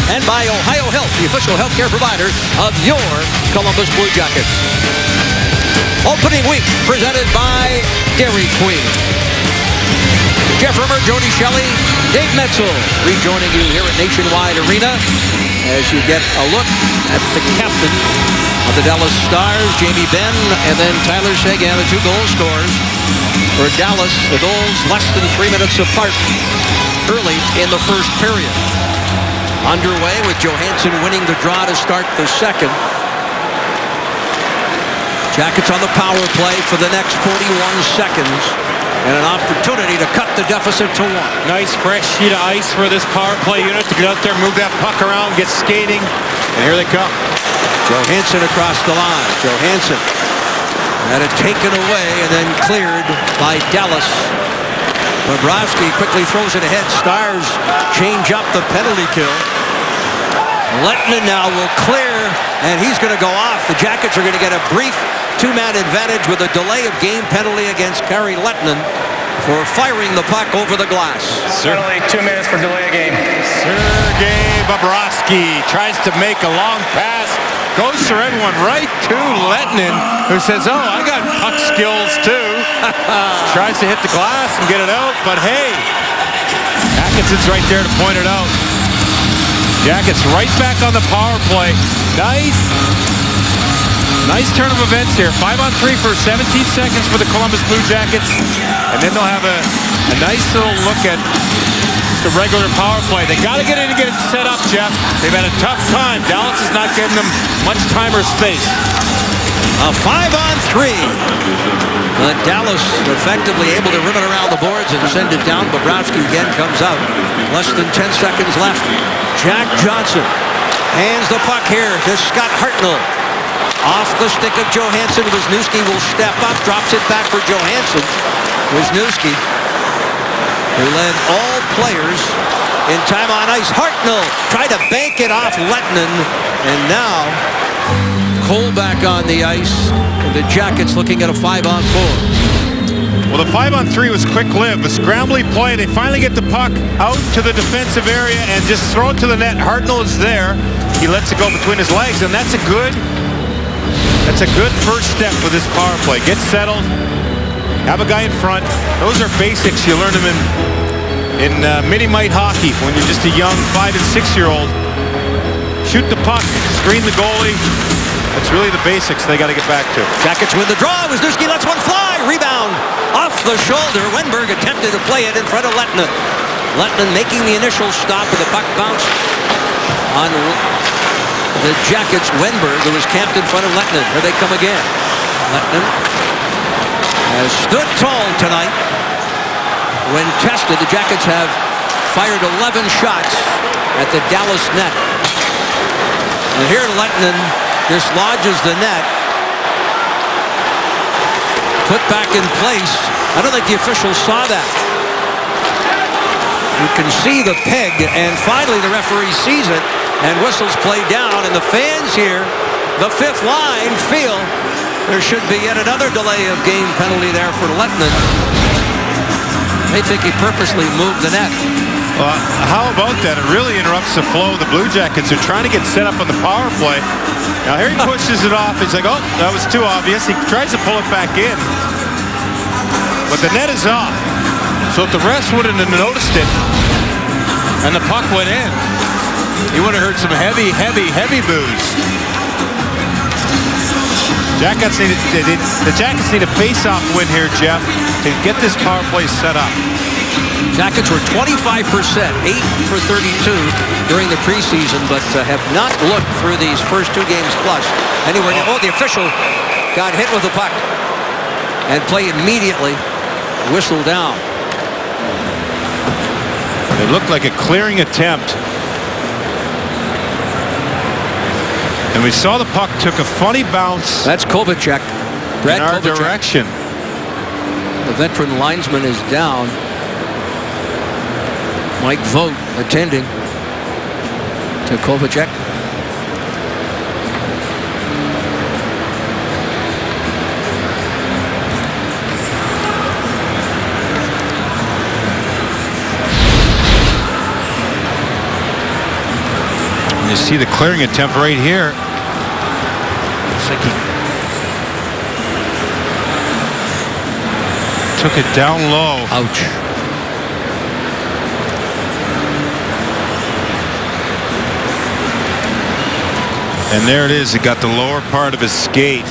And by Ohio Health, the official healthcare provider of your Columbus Blue Jackets. Opening week presented by Dairy Queen. Jeff Rimmer, Jody Shelley, Dave Metzel rejoining you here at Nationwide Arena as you get a look at the captain of the Dallas Stars, Jamie Benn, and then Tyler Seguin, the 2 goal scorers for Dallas. The goals less than 3 minutes apart early in the first period. Underway with Johansson winning the draw to start the second. Jackets on the power play for the next 41 seconds. And an opportunity to cut the deficit to 1. Nice fresh sheet of ice for this power play unit to get out there, move that puck around, get skating. And here they come. Johansson across the line. Johansson had it taken away and then cleared by Dallas. Bobrovsky quickly throws it ahead. Stars change up the penalty kill. Lehtinen now will clear, and he's going to go off. The Jackets are going to get a brief 2-man advantage with a delay of game penalty against Kari Lehtinen for firing the puck over the glass. Penalty, 2 minutes for delay of game. Sergei Bobrovsky tries to make a long pass. Goes for one right to Lettinen, who says, oh, I got puck skills too. Tries to hit the glass and get it out, but hey, Atkinson's right there to point it out. Jackets right back on the power play. Nice turn of events here. 5-on-3 for 17 seconds for the Columbus Blue Jackets. And then they'll have a nice little look at the regular power play. They got to get in and get it set up, Jeff. They've had a tough time. Dallas is not giving them much time or space. A 5-on-3. Dallas effectively able to run it around the boards and send it down. Bobrovsky again comes out. Less than 10 seconds left. Jack Johnson hands the puck here to Scott Hartnell. Off the stick of Johansson. Wisniewski will step up, drops it back for Johansson. Wisniewski, who led all players in time on ice. Hartnell tried to bank it off Lettinen, and now Cole back on the ice. And the Jackets looking at a 5-on-4. Well, the 5-on-3 was quick-lived. The scrambly play, they finally get the puck out to the defensive area and just throw it to the net. Hartnell is there. He lets it go between his legs, and that's a good first step for this power play. Get settled, have a guy in front. Those are basics. You learn them in mini-mite hockey when you're just a young 5- and 6-year-old. Shoot the puck, screen the goalie. That's really the basics they got to get back to. Jackets win the draw. Wisniewski lets one fly. Rebound off the shoulder. Wenberg attempted to play it in front of Lettinen. Lettinen making the initial stop, and the puck bounced on the Jackets. Wenberg, who was camped in front of Lettinen. Here they come again. Lettinen has stood tall tonight. When tested, the Jackets have fired 11 shots at the Dallas net. And here Lettinen dislodges the net. Put back in place. I don't think the officials saw that. You can see the peg, and finally the referee sees it and whistles play down. And the fans here, the fifth line, feel there should be yet another delay of game penalty there for Lettinen. They think he purposely moved the net. Well, how about that? It really interrupts the flow. The Blue Jackets are trying to get set up on the power play. Now here he pushes it off. He's like, oh, that was too obvious. He tries to pull it back in. But the net is off. So if the refs wouldn't have noticed it and the puck went in, he would have heard some heavy boos. The Jackets need a face-off win here, Jeff, to get this power play set up. Jackets were 25%, 8 for 32 during the preseason, but have not looked through these first 2 games plus anywhere. Oh, the official got hit with the puck, and play immediately whistled down. It looked like a clearing attempt. And we saw the puck took a funny bounce. That's Kovacek. In our direction. The veteran linesman is down. Mike Vogt attending to Kovacek. And you see the clearing attempt right here. Looks like he took it down low. Ouch. And there it is. It got the lower part of his skate.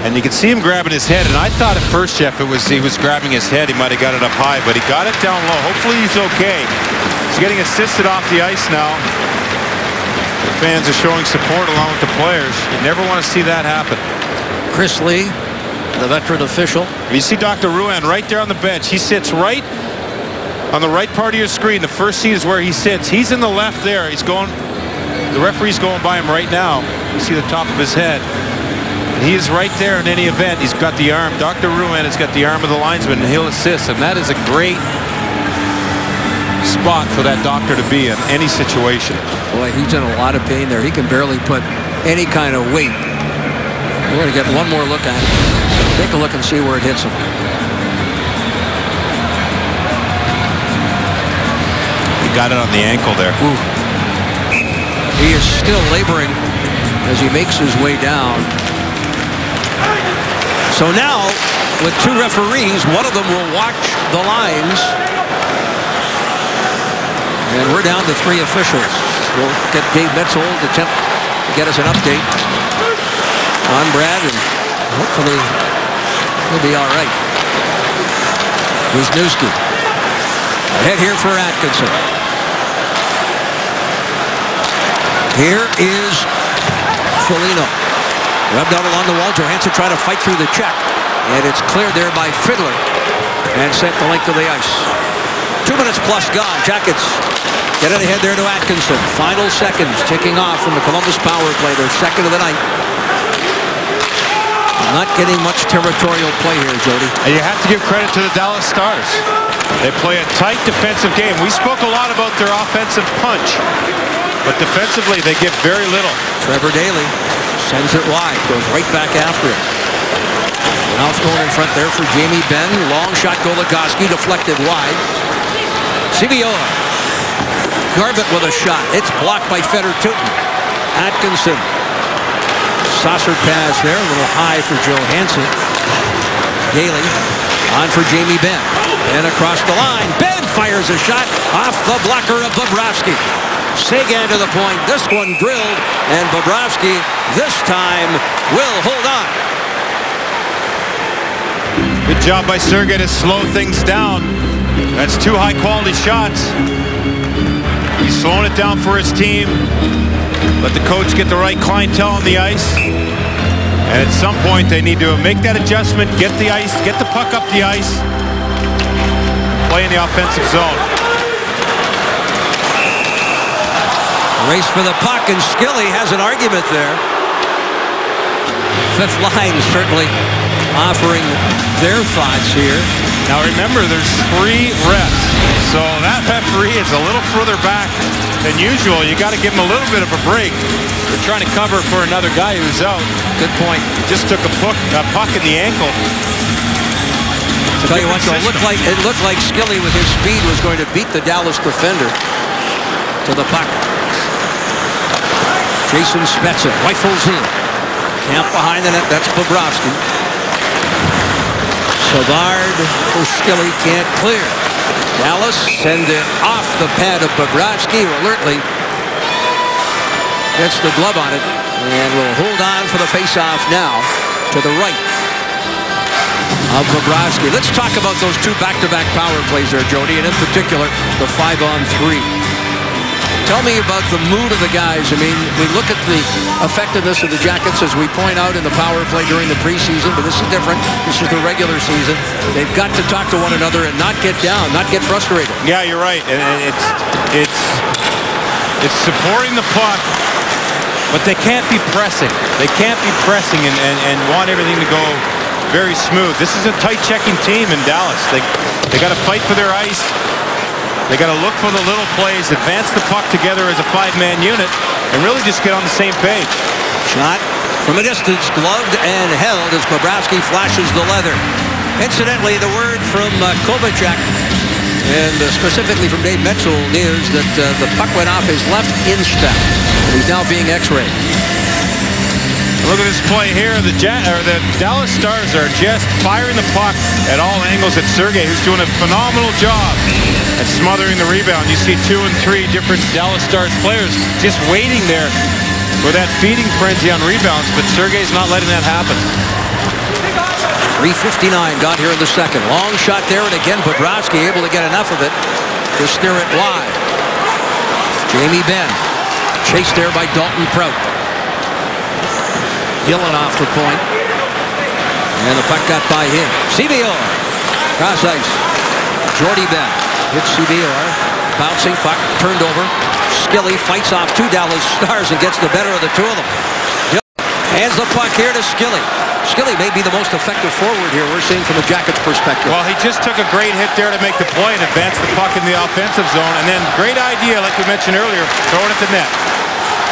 And you can see him grabbing his head. And I thought at first, Jeff, he was grabbing his head. He might have got it up high, but he got it down low. Hopefully he's okay. He's getting assisted off the ice now. The fans are showing support along with the players. You never want to see that happen. Chris Lee, the veteran official. You see Dr. Ruan right there on the bench. He sits right on the right part of your screen. The first seat is where he sits. He's in the left there. He's going... The referee's going by him right now. You see the top of his head. He is right there in any event. He's got the arm. Dr. Ruan has got the arm of the linesman, and he'll assist. And that is a great spot for that doctor to be in any situation. Boy, he's in a lot of pain there. He can barely put any kind of weight. We're going to get one more look at it. Take a look and see where it hits him. He got it on the ankle there. Ooh. He is still laboring as he makes his way down. So now, with two referees, one of them will watch the lines. And we're down to three officials. We'll get Dave Metzold to attempt to get us an update on Brad, and hopefully he'll be all right. Wisniewski. Ahead here for Atkinson. Here is Foligno. Rubbed out along the wall. Johansson trying to fight through the check. And it's cleared there by Fiddler. And sent the length of the ice. 2 minutes plus gone. Jackets get it ahead there to Atkinson. Final seconds ticking off from the Columbus power play. Their second of the night. Not getting much territorial play here, Jody. And you have to give credit to the Dallas Stars. They play a tight defensive game. We spoke a lot about their offensive punch. But defensively, they give very little. Trevor Daley sends it wide. Goes right back after it. Now going in front there for Jamie Benn. Long shot, Goligoski deflected wide. CBO. Garbutt with a shot. It's blocked by Fedor-Tutin. Atkinson. Saucer pass there. A little high for Johansson. Daley on for Jamie Benn. And across the line. Benn fires a shot off the blocker of Bobrovsky. Seguin to the point. This one drilled. And Bobrovsky this time will hold on. Good job by Sergei to slow things down. That's two high-quality shots. He's slowing it down for his team. Let the coach get the right clientele on the ice. And at some point, they need to make that adjustment, get the ice, get the puck up the ice, play in the offensive zone. Race for the puck, and Skilly has an argument there. Fifth line certainly offering their thoughts here. Now remember, there's 3 refs, so that referee is a little further back than usual. You got to give him a little bit of a break. They're trying to cover for another guy who's out. Good point. Just took a puck in the ankle. Tell you what, though, it looked like Skilly with his speed was going to beat the Dallas defender to the puck. Jason Spezza rifles in. Camp behind the net. That's Bobrovsky. Savard for Skilly, can't clear. Dallas send it off the pad of Bobrovsky, who alertly gets the glove on it and will hold on for the faceoff now to the right of Bobrovsky. Let's talk about those two back-to-back power plays there, Jody, and in particular the 5-on-3. Tell me about the mood of the guys. I mean, we look at the effectiveness of the Jackets, as we point out in the power play during the preseason, but this is different. This is the regular season. They've got to talk to one another and not get down, not get frustrated. Yeah, you're right. And it's supporting the puck, but they can't be pressing. They can't be pressing and want everything to go very smooth. This is a tight checking team in Dallas. They got to fight for their ice. They got to look for the little plays, advance the puck together as a 5-man unit, and really just get on the same page. Shot from a distance, gloved and held as Bobrovsky flashes the leather. Incidentally, the word from Kovacic, and specifically from Dave Metzold, is that the puck went off his left instep. He's now being x-rayed. Look at this play here. The Dallas Stars are just firing the puck at all angles at Sergei, who's doing a phenomenal job at smothering the rebound. You see 2 and 3 different Dallas Stars players just waiting there for that feeding frenzy on rebounds, but Sergei's not letting that happen. 3:59 got here in the second. Long shot there, and again Bobrovsky able to get enough of it to steer it wide. Jamie Benn chased there by Dalton Prout. Gillen off the point. And the puck got by him. CBR. Cross ice. Jordy Benn hits CBR. Bouncing puck. Turned over. Skilly fights off 2 Dallas Stars and gets the better of the 2 of them. Gillen hands the puck here to Skilly. Skilly may be the most effective forward here, we're seeing from the Jackets' perspective. Well, he just took a great hit there to make the play and advance the puck in the offensive zone. And then great idea, like we mentioned earlier, throwing it to net.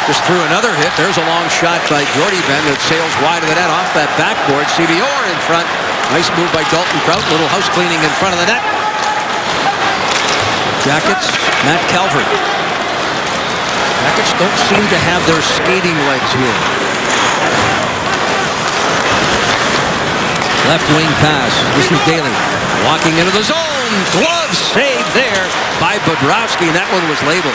Just threw another hit. There's a long shot by Jordy Benn that sails wide of the net off that backboard. CBR in front. Nice move by Dalton Prout. Little house cleaning in front of the net. Jackets, Matt Calvert. Jackets don't seem to have their skating legs here. Left wing pass. This is Daly walking into the zone. Glove save there by Bobrovsky, and that one was labeled.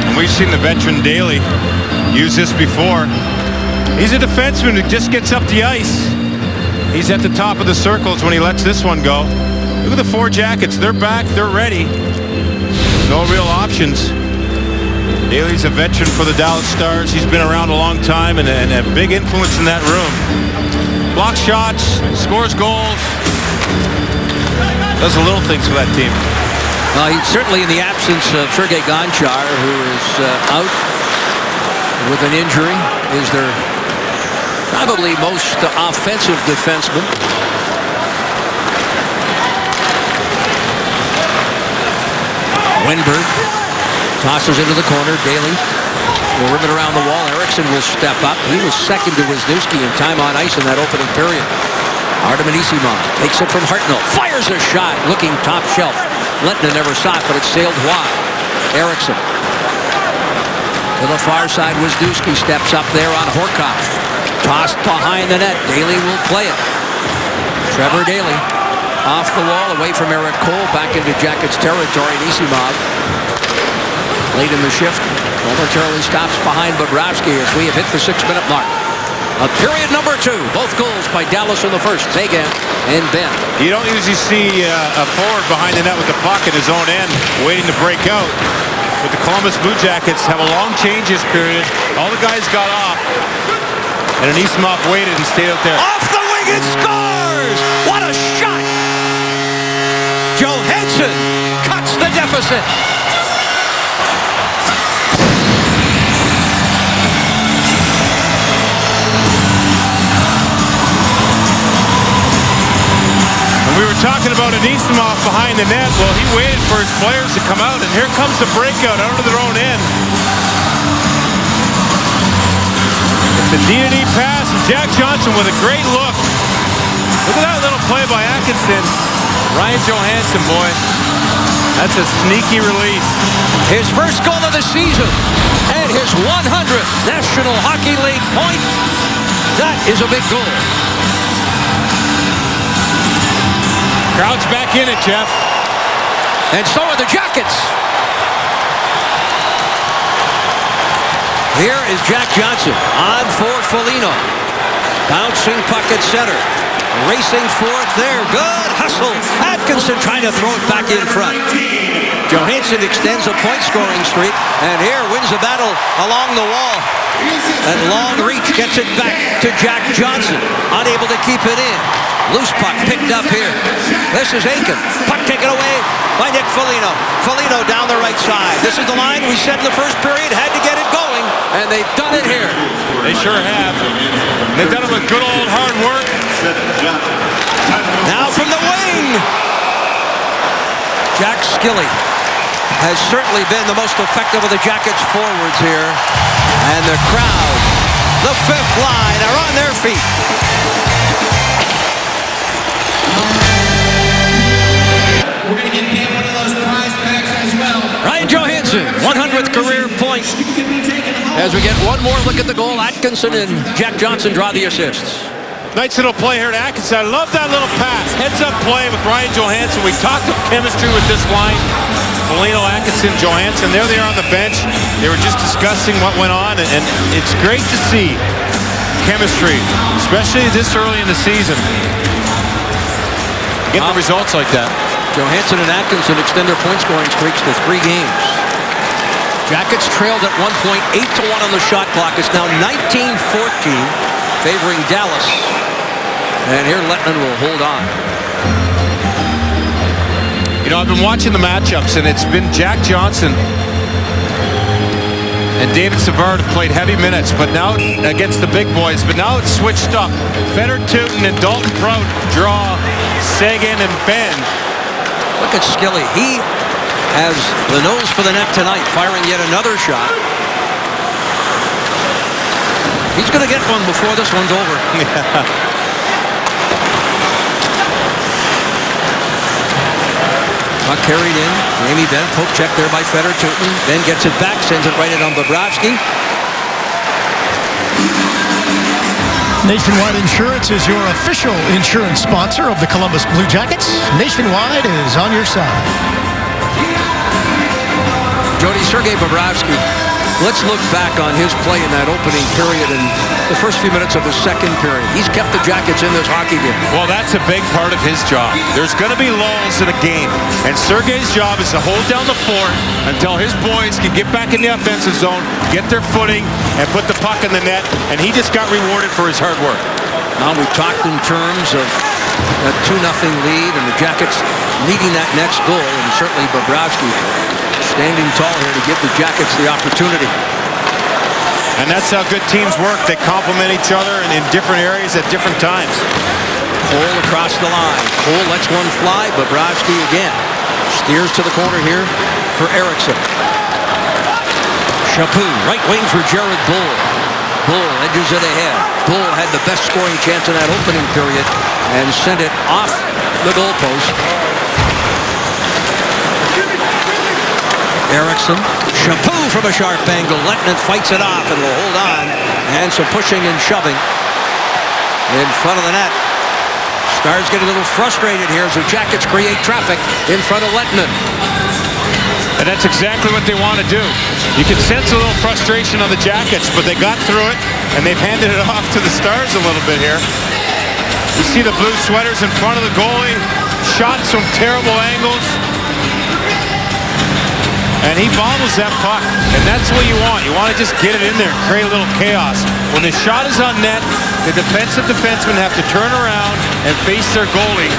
And we've seen the veteran Daly use this before. He's a defenseman who just gets up the ice. He's at the top of the circles when he lets this one go. Look at the Four Jackets. They're back. They're ready. No real options. Daly's a veteran for the Dallas Stars. He's been around a long time and a big influence in that room. Blocks shots, scores goals, does the little things for that team. Well, he's certainly in the absence of Sergei Gonchar, who is out with an injury, is their probably most offensive defenseman. Wenberg tosses into the corner. Daly will rim it around the wall. Eriksson will step up. He was second to Wisniewski in time on ice in that opening period. Artem Anisimov takes it from Hartnell. Fires a shot looking top shelf. Lehtinen never saw it, but it sailed wide. Eriksson to the far side. Wisniewski steps up there on Horcoff. Tossed behind the net. Daly will play it. Trevor Daly off the wall, away from Eric Cole, back into Jackets territory. Anisimov late in the shift momentarily stops behind Bobrovsky as we have hit the 6-minute mark of period number 2. Both goals by Dallas in the first. Seguin and Benn. You don't usually see a forward behind the net with the puck in his own end waiting to break out. But the Columbus Blue Jackets have a long changes period. All the guys got off, and Anisimov waited and stayed out there. Off the wing and scores! What a shot! Johansson cuts the deficit. We were talking about Anisimov behind the net. Well, he waited for his players to come out, and here comes the breakout out of their own end. It's a D&E pass, and Jack Johnson with a great look. Look at that little play by Atkinson. Ryan Johansson, boy, that's a sneaky release. His first goal of the season and his 100th National Hockey League point. That is a big goal. Crowd's back in it, Jeff. And so are the Jackets. Here is Jack Johnson on for Foligno. Bouncing puck at center. Racing forth there. Good hustle. Atkinson trying to throw it back in front. Johansson extends a point-scoring streak, and here wins the battle along the wall. That long reach gets it back to Jack Johnson. Unable to keep it in. Loose puck picked up here. This is Aiken. Puck taken away by Nick Foligno. Foligno down the right side. This is the line we said in the first period had to get it going, and they've done it here. They sure have. They've done it with good old hard work. Now from the wing. Jack Skilly has certainly been the most effective of the Jackets forwards here. And the crowd, the fifth line, are on their feet. We're going to get him one of those prize packs as well. Ryan Johansson, 100th career point. As we get one more look at the goal, Atkinson and Jack Johnson draw the assists. Nice little play here to Atkinson. I love that little pass. Heads-up play with Ryan Johansson. We talked of chemistry with this line. Foligno, Atkinson, Johansson. There they are on the bench. They were just discussing what went on, and it's great to see chemistry, especially this early in the season. Getting the results like that. Johansson and Atkinson extend their point-scoring streaks to 3 games. Jackets trailed at one point 8-1 on the shot clock. It's now 19-14, favoring Dallas. And here Lehtinen will hold on. You know, I've been watching the matchups, and it's been Jack Johnson and David Savard have played heavy minutes, but now against the big boys. But now it's switched up. Fedor Tutin and Dalton Prout draw Seguin and Benn. Look at Skilly. He has the nose for the net tonight, firing yet another shot. He's going to get one before this one's over. Puck carried in. Jamie Benn, poke check there by Fedor Tutin. Benn gets it back, sends it right in on Bobrovsky. Nationwide Insurance is your official insurance sponsor of the Columbus Blue Jackets. Nationwide is on your side. Jody, Sergei Bobrovsky, let's look back on his play in that opening period and the first few minutes of the second period. He's kept the Jackets in this hockey game. Well, that's a big part of his job. There's going to be lulls in a game, and Sergei's job is to hold down the fort until his boys can get back in the offensive zone, get their footing, and put the puck in the net, and he just got rewarded for his hard work. Now we've talked in terms of a 2-0 lead and the Jackets needing that next goal, and certainly Bobrovsky standing tall here to give the Jackets the opportunity. And that's how good teams work. They complement each other in different areas at different times. Cole across the line. Cole lets one fly. Bobrovsky again steers to the corner here for Eriksson. Chaput, right wing for Jared Bull. Bull edges it ahead. Bull had the best scoring chance in that opening period and sent it off the goalpost. Eriksson, Chaput from a sharp angle. Lettinen fights it off and will hold on. And some pushing and shoving in front of the net. Stars get a little frustrated here as the Jackets create traffic in front of Lettinen. And that's exactly what they want to do. You can sense a little frustration on the Jackets, but they got through it, and they've handed it off to the Stars a little bit here. You see the blue sweaters in front of the goalie. Shots from terrible angles. And he bobbles that puck, and that's what you want. You want to just get it in there, create a little chaos. When the shot is on net, the defensive defensemen have to turn around and face their goalie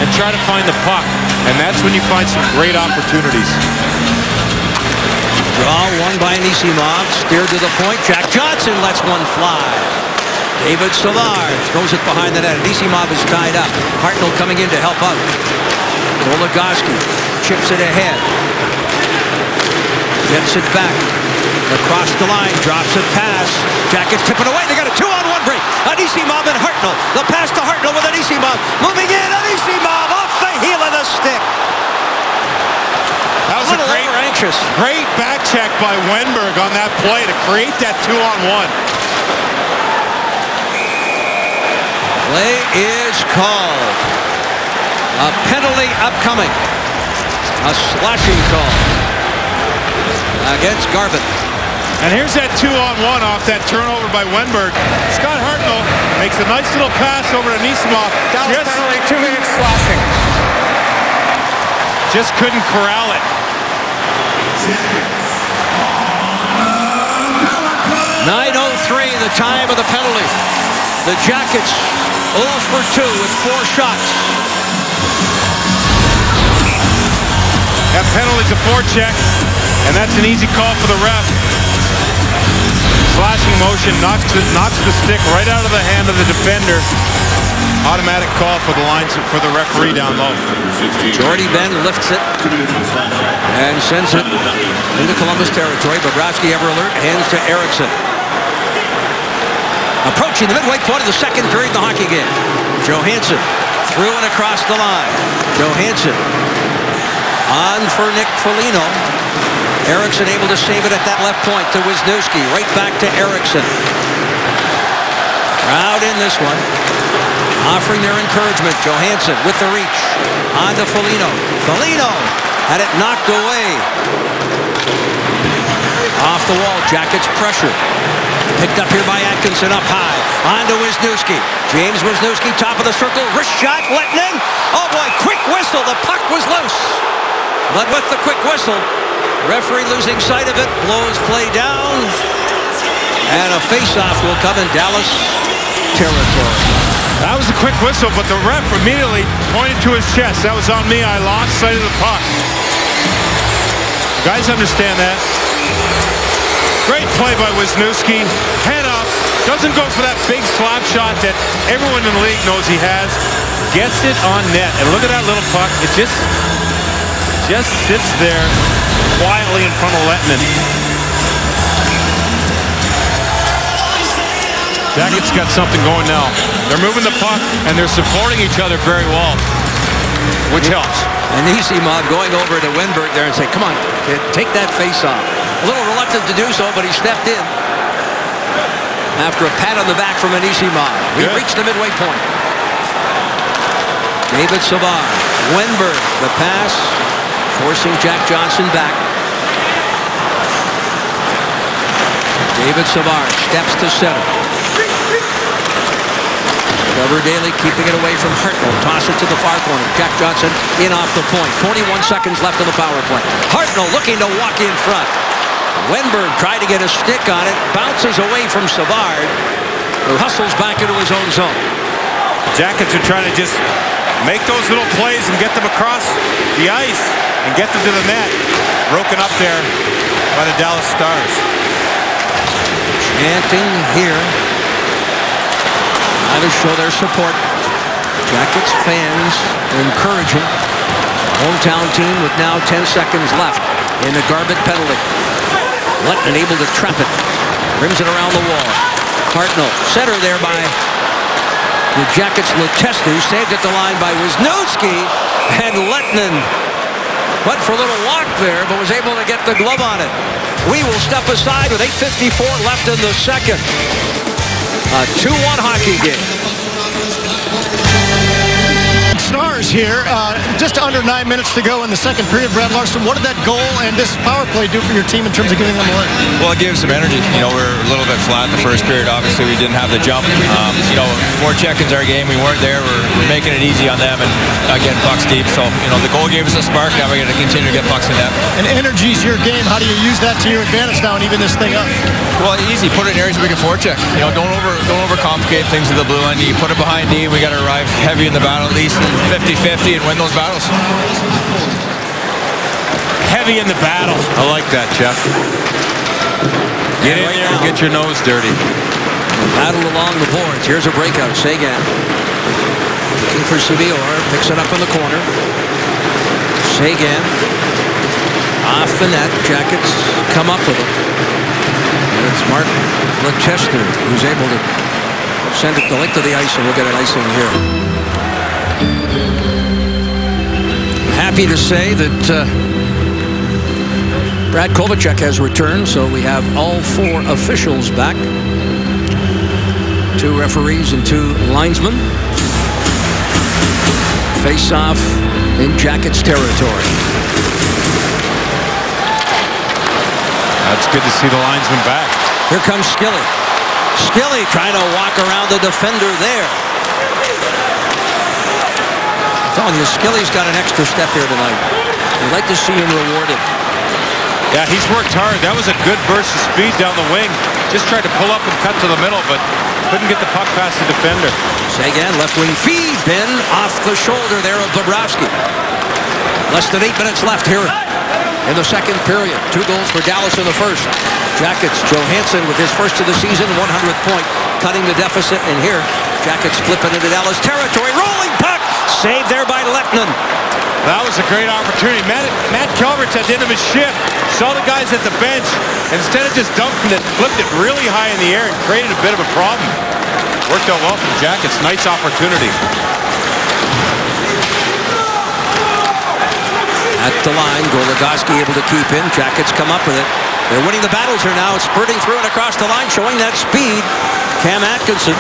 and try to find the puck. And that's when you find some great opportunities. Draw won by Anisimov, steered to the point. Jack Johnson lets one fly. David Savard throws it behind the net. Anisimov is tied up. Hartnell coming in to help out. Goligoski chips it ahead. Gets it back. Across the line, drops it pass. Jackets tip it away. They got a 2-on-1 break. Anisimov and Hartnell. The pass to Hartnell with Anisimov. Moving in. Anisimov off the heel of the stick. That was a great back check by Wenberg on that play to create that 2-on-1. Play is called. A penalty upcoming. A slashing call against Garvin. And here's that 2-on-1 off that turnover by Wenberg. Scott Hartnell makes a nice little pass over to Anisimov. That was penalty, 2 minutes slashing. Just couldn't corral it. 9:03, the time of the penalty. The Jackets 0 for 2 with 4 shots. That penalty's a forecheck, and that's an easy call for the ref. Slashing motion knocks the stick right out of the hand of the defender. Automatic call for the referee down low. Jordy Ben lifts it and sends it into Columbus territory. Bobrovsky ever alert, hands to Eriksson. Approaching the midway point of the second period in the hockey game. Johansson through and across the line. Johansson on for Nick Foligno. Eriksson able to save it at that left point to Wisniewski. Right back to Eriksson. Crowd in this one. Offering their encouragement. Johansson with the reach. On to Foligno. Foligno had it knocked away. Off the wall. Jackets pressure. Picked up here by Atkinson up high. On to Wisniewski. James Wisniewski top of the circle. Wrist shot. Lettinen. Oh boy. Quick whistle. The puck was loose. But with the quick whistle, referee losing sight of it. Blows play down. And a face-off will come in Dallas territory. That was a quick whistle, but the ref immediately pointed to his chest. That was on me. I lost sight of the puck. Guys understand that. Great play by Wisniewski. Head up. Doesn't go for that big slap shot that everyone in the league knows he has. Gets it on net. And look at that little puck. It just sits there quietly in front of Lettinen. Jackets got something going now. They're moving the puck, and they're supporting each other very well, which helps. And Anisimov going over to Wenberg there and say, come on, kid, take that face off. A little reluctant to do so, but he stepped in. after a pat on the back from Anisimov. We reached the midway point. David Savard. Wenberg, the pass, forcing Jack Johnson back. David Savard steps to center. Trevor Daley keeping it away from Hartnell. Toss it to the far corner. Jack Johnson in off the point. 41 seconds left in the power play. Hartnell looking to walk in front. Wenberg tried to get a stick on it. Bounces away from Savard, who hustles back into his own zone. Jackets are trying to just make those little plays and get them across the ice and get them to the net. Broken up there by the Dallas Stars. Chanting here. Trying to show their support. Jackets fans encouraging. Hometown team with now 10 seconds left in the Garbutt penalty. Letton able to trap it. Rims it around the wall. Hartnell, center there by the Jackets. Letestu saved at the line by Wisniewski. And Letton went for a little walk there, but was able to get the glove on it. We will step aside with 8:54 left in the second. A 2-1 hockey game. Stars here, just under 9 minutes to go in the second period. Brad Larson, what did that goal and this power play do for your team in terms of giving them away? Well, it gave some energy. You know, we're a little bit flat in the first period. Obviously, we didn't have the jump. You know, forechecking's our game. We weren't there. We're making it easy on them, and again, pucks deep. So, you know, the goal gave us a spark. Now we're going to continue to get pucks in net. And energy's your game. How do you use that to your advantage now and even this thing up? Well, easy. Put it in areas we can forecheck. You know, don't overcomplicate things with the blue line. You put it behind D. We got to arrive heavy in the battle, at least 50-50, and win those battles. Heavy in the battle. I like that, Jeff. Get in there and get your nose dirty. Battle along the boards. Here's a breakout. Seguin looking for Sevillor. Picks it up in the corner. Seguin off the net. Jackets come up with it. And it's Mark Letestu who's able to send it the length of the ice, and we'll get an icing here. Happy to say that Brad Kovacek has returned, so we have all 4 officials back. 2 referees and 2 linesmen. Face-off in Jackets territory. That's good to see the linesman back. Here comes Skilly. Skilly trying to walk around the defender there. I'm telling you, Skilly's got an extra step here tonight. We'd like to see him rewarded. Yeah, he's worked hard. That was a good burst of speed down the wing. Just tried to pull up and cut to the middle, but couldn't get the puck past the defender. Seguin, left wing feed, bin off the shoulder there of Bobrovsky. Less than 8 minutes left here in the second period. 2 goals for Dallas in the first. Jackets, Johansson with his first of the season, 100th point, cutting the deficit. And here, Jackets flipping into Dallas territory. Rolling puck, saved there by Letton. That was a great opportunity. Matt Calvert's at the end of his shift. Saw the guys at the bench. And instead of just dumping it, flipped it really high in the air and created a bit of a problem. Worked out well for the Jackets. Nice opportunity. At the line, Goligoski able to keep in. Jackets come up with it. They're winning the battles here now. It's spurting through and across the line, showing that speed. Cam Atkinson.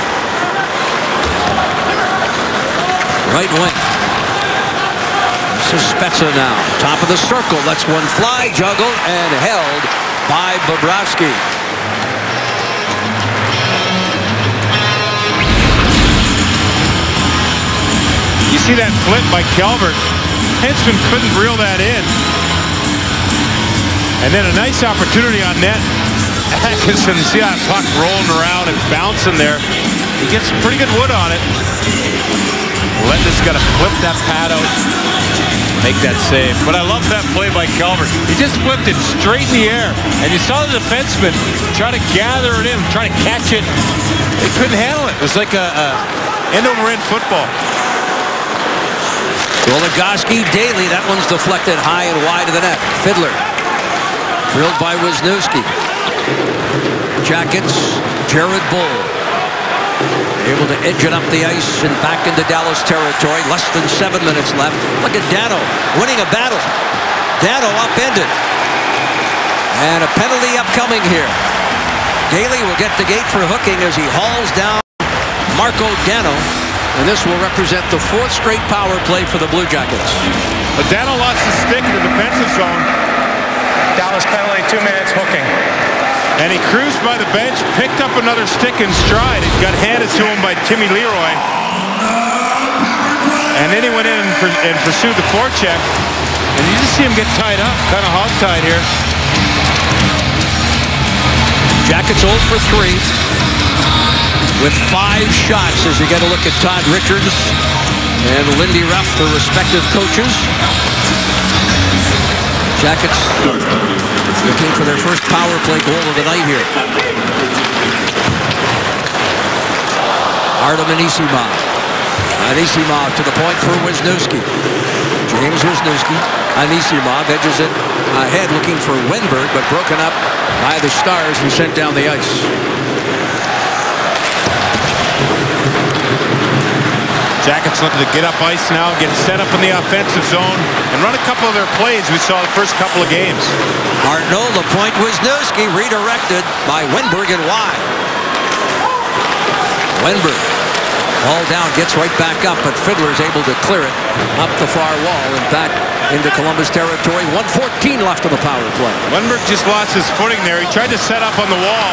Right wing. This is Spezza now. Top of the circle. Lets one fly, juggle, and held by Bobrovsky. You see that flip by Calvert. Hensman couldn't reel that in. And then a nice opportunity on net. Atkinson, see that puck rolling around and bouncing there. He gets some pretty good wood on it. Letton's got to flip that pad out. Make that save. But I love that play by Calvert. He just flipped it straight in the air. And you saw the defenseman try to gather it in, try to catch it. They couldn't handle it. It was like a end-over-end football. Goligoski, Daley. That one's deflected high and wide of the net. Fiddler. Drilled by Wisniewski. Jackets, Jared Bull. Able to edge it up the ice and back into Dallas territory. Less than 7 minutes left. Look at Dano winning a battle. Dano upended. And a penalty upcoming here. Gailey will get the gate for hooking as he hauls down Marco Dano. And this will represent the 4th straight power play for the Blue Jackets. But Dano lost his stick in the defensive zone. Dallas penalty, 2 minutes, hooking. And he cruised by the bench, picked up another stick in stride. It got handed to him by Timmy Leroy. And then he went in and pursued the forecheck. And you just see him get tied up, kind of hog-tied here. Jackets 0 for 3 with 5 shots as you get a look at Todd Richards and Lindy Ruff, the respective coaches. Jackets looking for their first power play goal of the night here. Artem Anisimov. Anisimov to the point for Wisniewski. James Wisniewski. Anisimov edges it ahead looking for Wenberg, but broken up by the Stars and sent down the ice. Jackets looking to get up ice now, get set up in the offensive zone, and run a couple of their plays we saw the first couple of games. Hartnell, the point Wisniewski, redirected by Wenberg and wide. Wenberg, all down, gets right back up, but Fiddler's able to clear it up the far wall and back into Columbus territory. 1:14 left on the power play. Wenberg just lost his footing there. He tried to set up on the wall.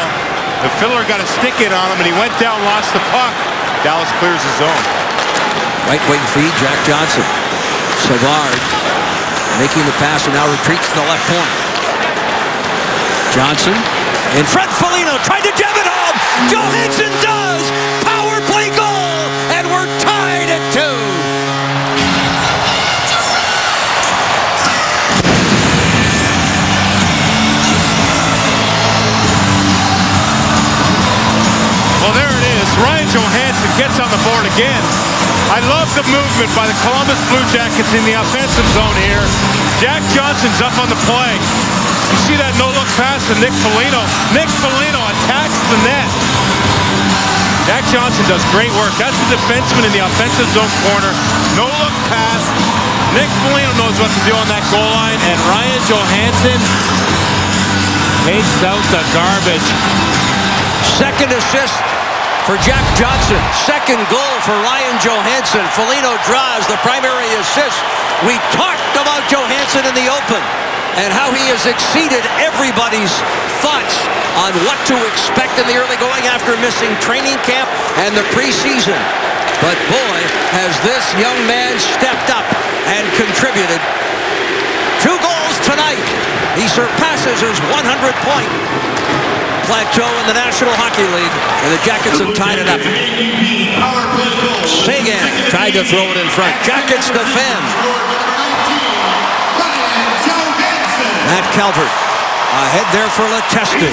The Fiddler got a stick in on him, and he went down, lost the puck. Dallas clears his zone. Right wing feed, Jack Johnson. Savard making the pass and now retreats to the left point. Johnson in front. Foligno tried to jab it home. Johansson does. Power play goal. And we're tied at 2. Well, there it is. Ryan Johansson gets on the board again. I love the movement by the Columbus Blue Jackets in the offensive zone here. Jack Johnson's up on the play. You see that no-look pass to Nick Foligno. Nick Foligno attacks the net. Jack Johnson does great work. That's the defenseman in the offensive zone corner. No-look pass. Nick Foligno knows what to do on that goal line, and Ryan Johansson takes out the garbage. Second assist for Jack Johnson. Second goal for Ryan Johansson. Foligno draws the primary assist. We talked about Johansson in the open and how he has exceeded everybody's thoughts on what to expect in the early going after missing training camp and the preseason. But boy, has this young man stepped up and contributed. 2 goals tonight. He surpasses his 100-point plateau in the National Hockey League, and the Jackets have tied it up. Seguin tried to throw it in front. Jackets defend. Matt Calvert ahead there for Letestu.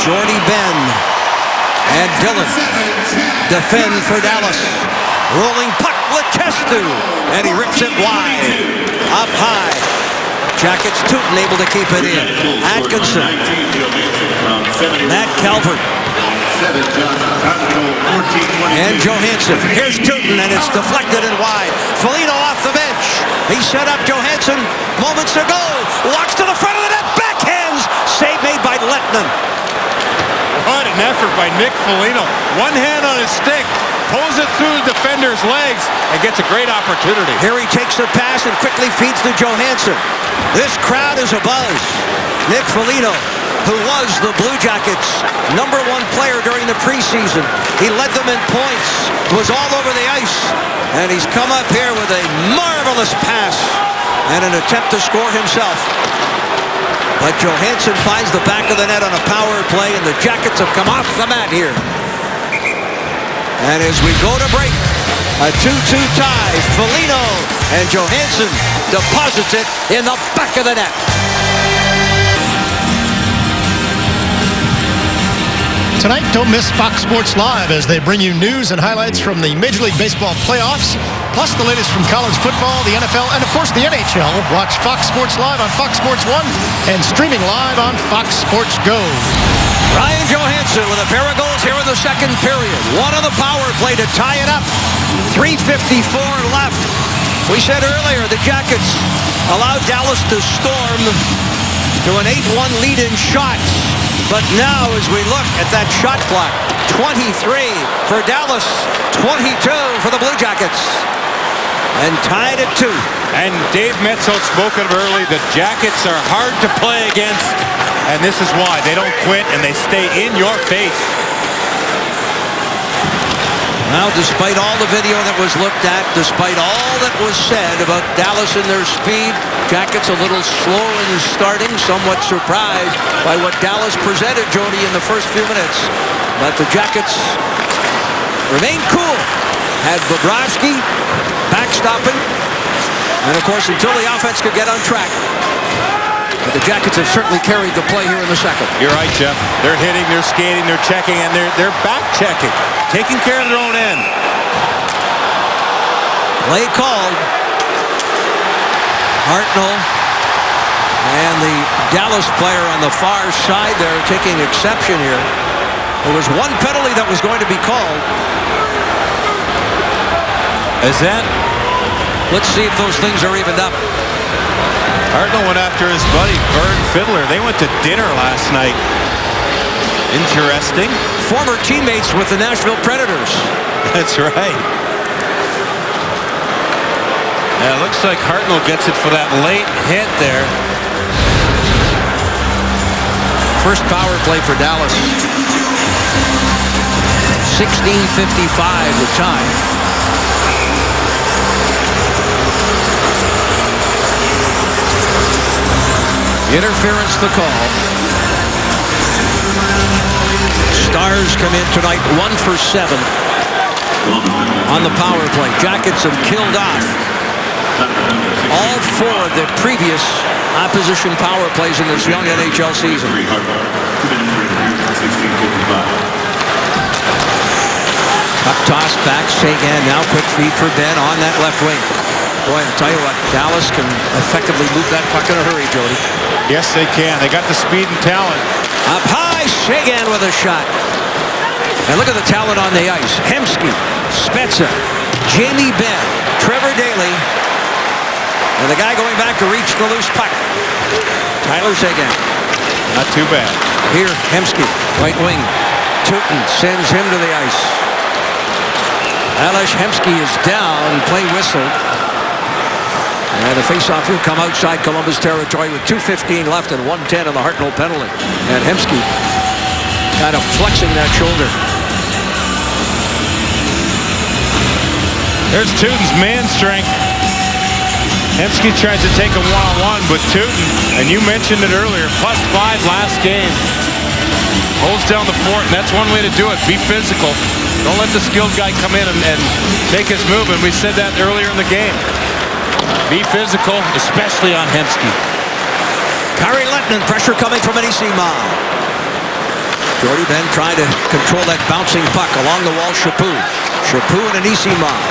Jordy Ben and Dillon defend for Dallas. Rolling puck, Letestu, and he rips it wide. Up high. Jackets Tootin able to keep it in. Atkinson. Matt Calvert. And Johansson. Here's Tootin, and it's deflected and wide. Foligno off the bench. He set up Johansson moments ago. Walks to the front of the net. Backhands. Save made by Lettinen. What an effort by Nick Foligno. One hand on his stick. Pulls it through the defender's legs and gets a great opportunity. Here he takes the pass and quickly feeds to Johansson. This crowd is abuzz. Nick Foligno, who was the Blue Jackets' #1 player during the preseason. He led them in points, was all over the ice, and he's come up here with a marvelous pass and an attempt to score himself. But Johansson finds the back of the net on a power play, and the Jackets have come off the mat here. And as we go to break, a 2-2 tie. Foligno and Johansson deposits it in the back of the net. Tonight, don't miss Fox Sports Live as they bring you news and highlights from the Major League Baseball playoffs, plus the latest from college football, the NFL, and of course the NHL. Watch Fox Sports Live on Fox Sports 1 and streaming live on Fox Sports Go. Ryan Johansson with a pair of goals here in the second period. One on the power play to tie it up. 3:54 left. We said earlier the Jackets allowed Dallas to storm to an 8-1 lead in shots. But now as we look at that shot clock, 23 for Dallas, 22 for the Blue Jackets. And tied at 2. And Dave Metzold spoke of early, the Jackets are hard to play against. And this is why. They don't quit and they stay in your face. Well, despite all the video that was looked at, despite all that was said about Dallas and their speed, Jackets a little slow in starting, somewhat surprised by what Dallas presented, Jody, in the first few minutes. But the Jackets remained cool. Had Bobrovsky backstopping, and of course until the offense could get on track. But the Jackets have certainly carried the play here in the second. You're right, Jeff. They're hitting, they're skating, they're checking, and they're back checking, taking care of their own end. Play called. Hartnell and the Dallas player on the far side there taking exception here. There was one penalty that was going to be called. Is that? Let's see if those things are evened up. Hartnell went after his buddy, Vern Fiddler. They went to dinner last night. Interesting. Former teammates with the Nashville Predators. That's right. Yeah, it looks like Hartnell gets it for that late hit there. First power play for Dallas. 16:55 the time. Interference the call. Stars come in tonight 1 for 7 on the power play. Jackets have killed off all 4 of the previous opposition power plays in this young NHL season. Puck toss back, Seguin now quick feed for Ben on that left wing. Boy, I'll tell you what, Dallas can effectively move that puck in a hurry, Jody. Yes, they can. They got the speed and talent. Up high, Seguin with a shot. And look at the talent on the ice. Hemsky, Spezza, Jamie Benn, Trevor Daley, and the guy going back to reach the loose puck, Tyler Seguin. Not too bad. Here, Hemsky, right wing. Tootin sends him to the ice. Ales Hemsky is down, play whistle. And the faceoff will come outside Columbus territory with 2:15 left and 1:10 on the Hartnell penalty. And Hemsky kind of flexing that shoulder. There's Tootin's man strength. Hemsky tries to take a one-on-one with Tootin, and you mentioned it earlier, +5 last game. Holds down the fort, and that's one way to do it. Be physical. Don't let the skilled guy come in and make his move, and we said that earlier in the game. Be physical, especially on Hemsky. Kari Lehtonen, pressure coming from Anisimov. Jordy Ben trying to control that bouncing puck along the wall. Chaput and Anisimov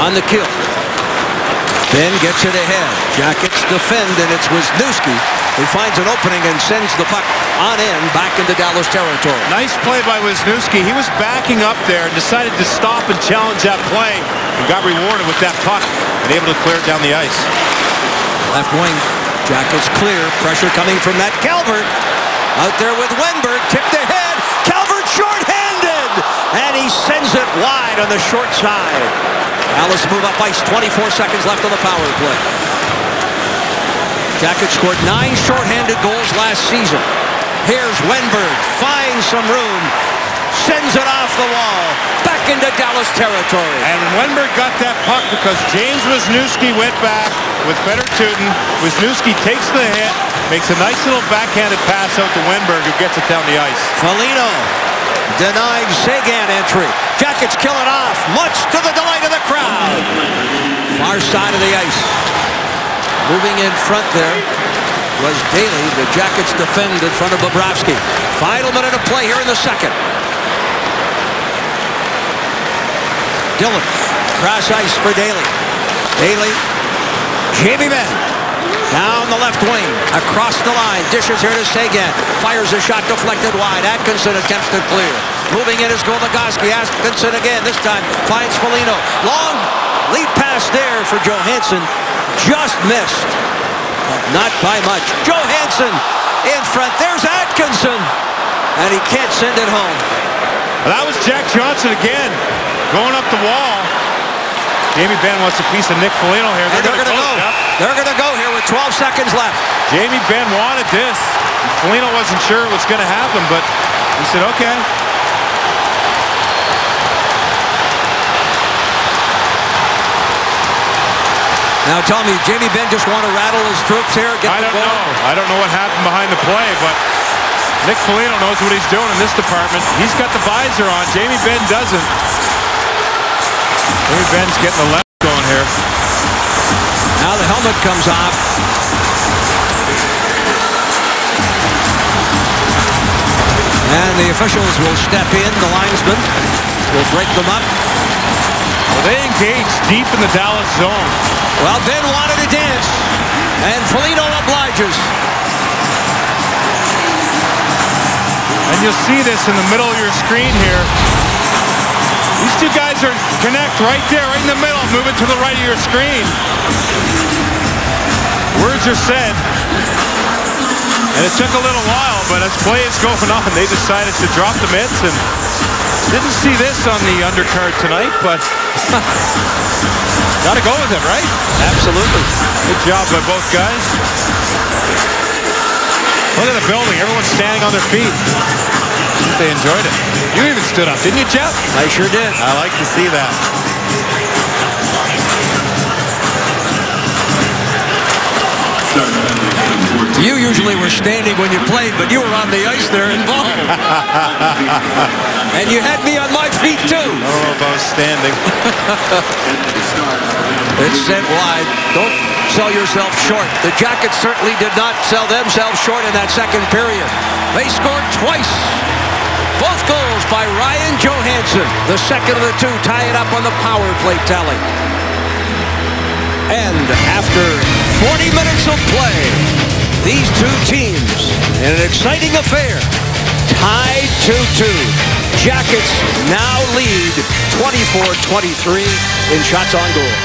on the kill. Ben gets it ahead. Jackets defend, and it's Wisniewski who finds an opening and sends the puck on in back into Dallas territory. Nice play by Wisniewski. He was backing up there and decided to stop and challenge that play and got rewarded with that puck and able to clear it down the ice. Left wing. Jackets clear. Pressure coming from that Calvert. Out there with Wenberg. Tipped ahead. Calvert short-handed. And he sends it wide on the short side. Dallas move up ice. 24 seconds left on the power play. Jackets scored 9 short-handed goals last season. Here's Wenberg. Finds some room. Sends it off the wall. Back into Dallas territory. And Wenberg got that puck because James Wisniewski went back with Fedor Tootin. Wisniewski takes the hit, makes a nice little backhanded pass out to Wenberg, who gets it down the ice. Foligno denied Seguin entry. Jackets kill it off, much to the delight of the crowd. Far side of the ice. Moving in front there was Daley. The Jackets defend in front of Bobrovsky. Final minute of play here in the second. Dillon, cross ice for Daley. Daley, Jamie Benn, down the left wing, across the line, dishes here to Seguin, fires a shot deflected wide. Atkinson attempts to clear. Moving in is Goligoski. Atkinson again, this time finds Foligno. Long lead pass there for Johansson, just missed, but not by much. Johansson in front. There's Atkinson. And he can't send it home. That was Jack Johnson again, going up the wall. Jamie Benn wants a piece of Nick Foligno here. They're going to go. They're going to go here with 12 seconds left. Jamie Benn wanted this. Foligno wasn't sure it was going to happen, but he said, okay. Now tell me, Jamie Benn just want to rattle his troops here? I don't know. I don't know what happened behind the play, but Nick Foligno knows what he's doing in this department. He's got the visor on. Jamie Benn doesn't. Jamie Benn's getting the left going here. Now the helmet comes off. And the officials will step in. The linesmen will break them up. Well, they engage deep in the Dallas zone. Well, Ben wanted to dance, and Foligno obliges. And you'll see this in the middle of your screen here. These two guys are connect right there, right in the middle, moving to the right of your screen. Words are said. And it took a little while, but as play is going on, they decided to drop the mitts, and didn't see this on the undercard tonight, but got to go with it, right? Absolutely. Good job by both guys. Look at the building. Everyone's standing on their feet. They enjoyed it. You even stood up, didn't you, Jeff? I sure did. I like to see that. You usually were standing when you played, but you were on the ice there involved. And you had me on my feet, too. I don't know if I was standing. It's sent wide. Don't sell yourself short. The Jackets certainly did not sell themselves short in that second period. They scored twice. Both goals by Ryan Johansson. The second of the two tie it up on the power play tally. And after 40 minutes of play, these two teams, in an exciting affair, tied 2-2. Jackets now lead 24-23 in shots on goal.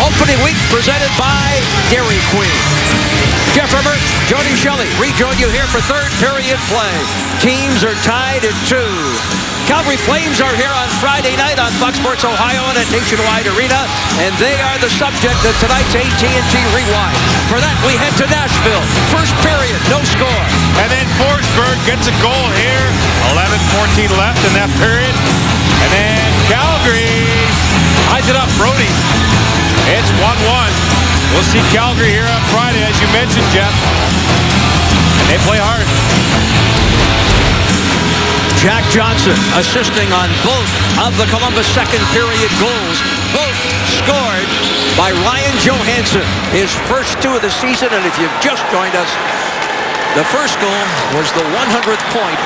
Opening week presented by Dairy Queen. Jeff Herbert, Jody Shelley rejoin you here for third period play. Teams are tied at 2. Calgary Flames are here on Friday night on Fox Sports Ohio and at Nationwide Arena, and they are the subject of tonight's AT&T Rewind. For that, we head to Nashville. First period, no score. And then Forsberg gets a goal here. 11:14 left in that period. And then Calgary ties it up. Brody. It's 1-1. We'll see Calgary here on Friday, as you mentioned, Jeff. And they play hard. Jack Johnson assisting on both of the Columbus second period goals. Both scored by Ryan Johansson. His first two of the season, and if you've just joined us, the first goal was the 100th point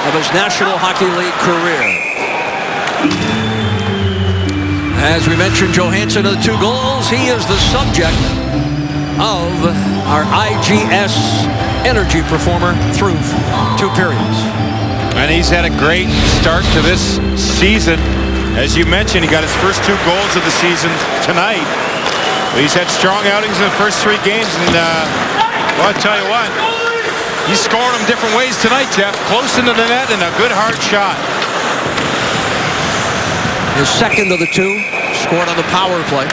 of his National Hockey League career. As we mentioned, Johansson of the two goals, he is the subject of our IGS Energy Performer through 2 periods. And he's had a great start to this season. As you mentioned, he got his first 2 goals of the season tonight. But he's had strong outings in the first 3 games. And, well, I'll tell you what, he's scoring them different ways tonight, Jeff. Close into the net and a good hard shot. His second of the 2, scored on the power play.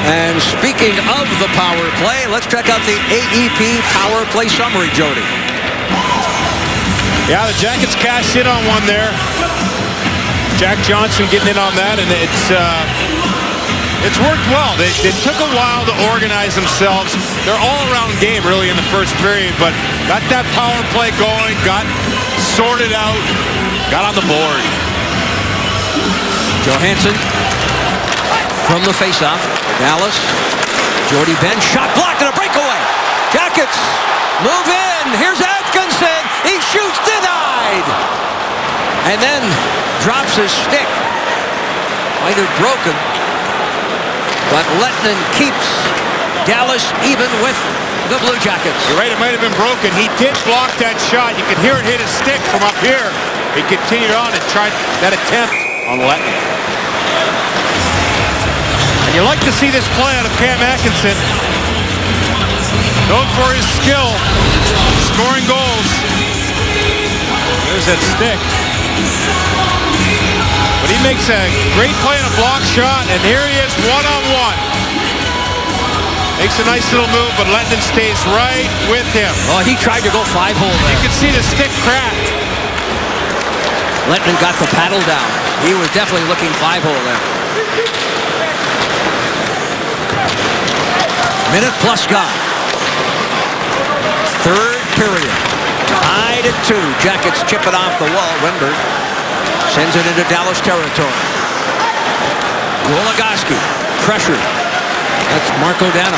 And speaking of the power play, let's check out the AEP power play summary, Jody. Yeah, the Jackets cashed in on one there. Jack Johnson getting in on that, and it's worked well. They took a while to organize themselves. They're all-around game, really, in the first period, but got that power play going, got sorted out, got on the board. Johansson from the faceoff. Dallas. Jody Benn. Shot blocked and a breakaway. Jackets move in. Here's Atkinson. He shoots, denied. And then drops his stick. Might have broken. But Lettinen keeps Dallas even with the Blue Jackets. You're right, it might have been broken. He did block that shot. You could hear it hit his stick from up here. He continued on and tried that attempt on Lettinen. And you like to see this play out of Cam Atkinson. Known for his skill, scoring goals. There's that stick. But he makes a great play on a block shot, and here he is one-on-one. Makes a nice little move, but Lettinen stays right with him. Oh, he tried to go 5-hole there. You can see the stick crack. Lettinen got the paddle down. He was definitely looking 5-hole there. Minute plus gone. Third period. Tied at 2. Jackets chip it off the wall. Wenberg sends it into Dallas territory. Goligoski pressured. That's Marco Dano.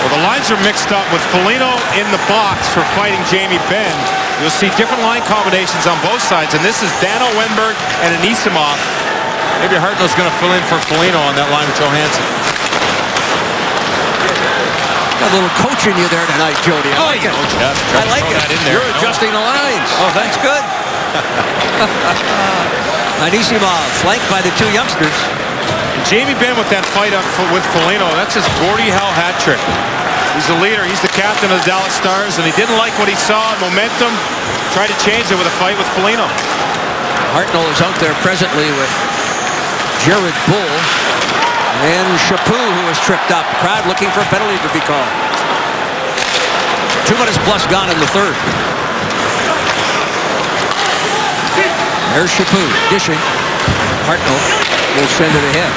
Well, the lines are mixed up with Foligno in the box for fighting Jamie Benn. You'll see different line combinations on both sides, and this is Dano, Wenberg, and Anisimov. Maybe Hartnell's going to fill in for Foligno on that line with Johansson. Got a little coaching you there tonight, Jody. I like it. I like it. You're adjusting the lines. Oh, thanks. Good. Anisimov flanked by the 2 youngsters. Jamie Benn with that fight up with Foligno, that's his Gordie Howe hat trick. He's the leader, he's the captain of the Dallas Stars, and he didn't like what he saw in momentum. Tried to change it with a fight with Foligno. Hartnell is out there presently with Jared Bull and Chaput, who was tripped up. Crowd looking for a penalty to be called. 2 minutes plus gone in the third. There's Chaput dishing. Hartnell will send it ahead.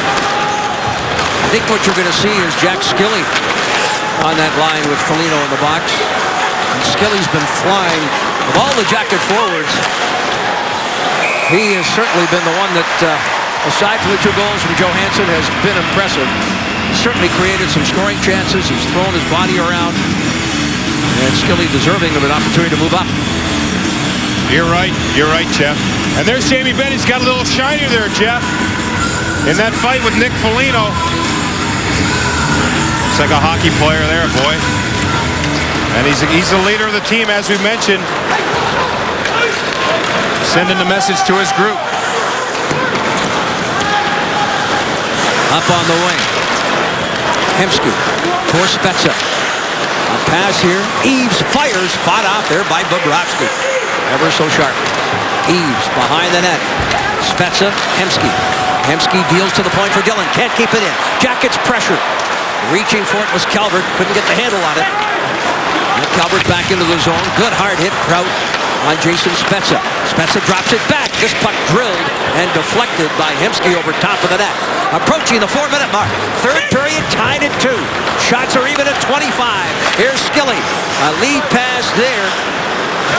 I think what you're going to see is Jack Skilly on that line with Foligno in the box. And Skilly's been flying. Of all the Jacket forwards, he has certainly been the one that, aside from the 2 goals from Johansson, has been impressive. He's certainly created some scoring chances. He's thrown his body around. And Skilly deserving of an opportunity to move up. You're right, Jeff. And there's Jamie Benn. He's got a little shiner there, Jeff. In that fight with Nick Foligno. Looks like a hockey player there, boy. And he's the leader of the team, as we mentioned. Sending the message to his group. Up on the wing. Hemsky for Spezza. A pass here. Eaves fires. Fought out there by Bobrovsky. Ever so sharp. Eaves behind the net. Spezza. Hemsky. Hemsky deals to the point for Dillon. Can't keep it in. Jackets pressure. Reaching for it was Calvert. Couldn't get the handle on it. And Calvert back into the zone. Good hard hit. Prout on Jason Spezza. Spezza drops it back. This puck drilled and deflected by Hemsky over top of the net. Approaching the 4-minute mark. Third period tied at 2. Shots are even at 25. Here's Skilly. A lead pass there.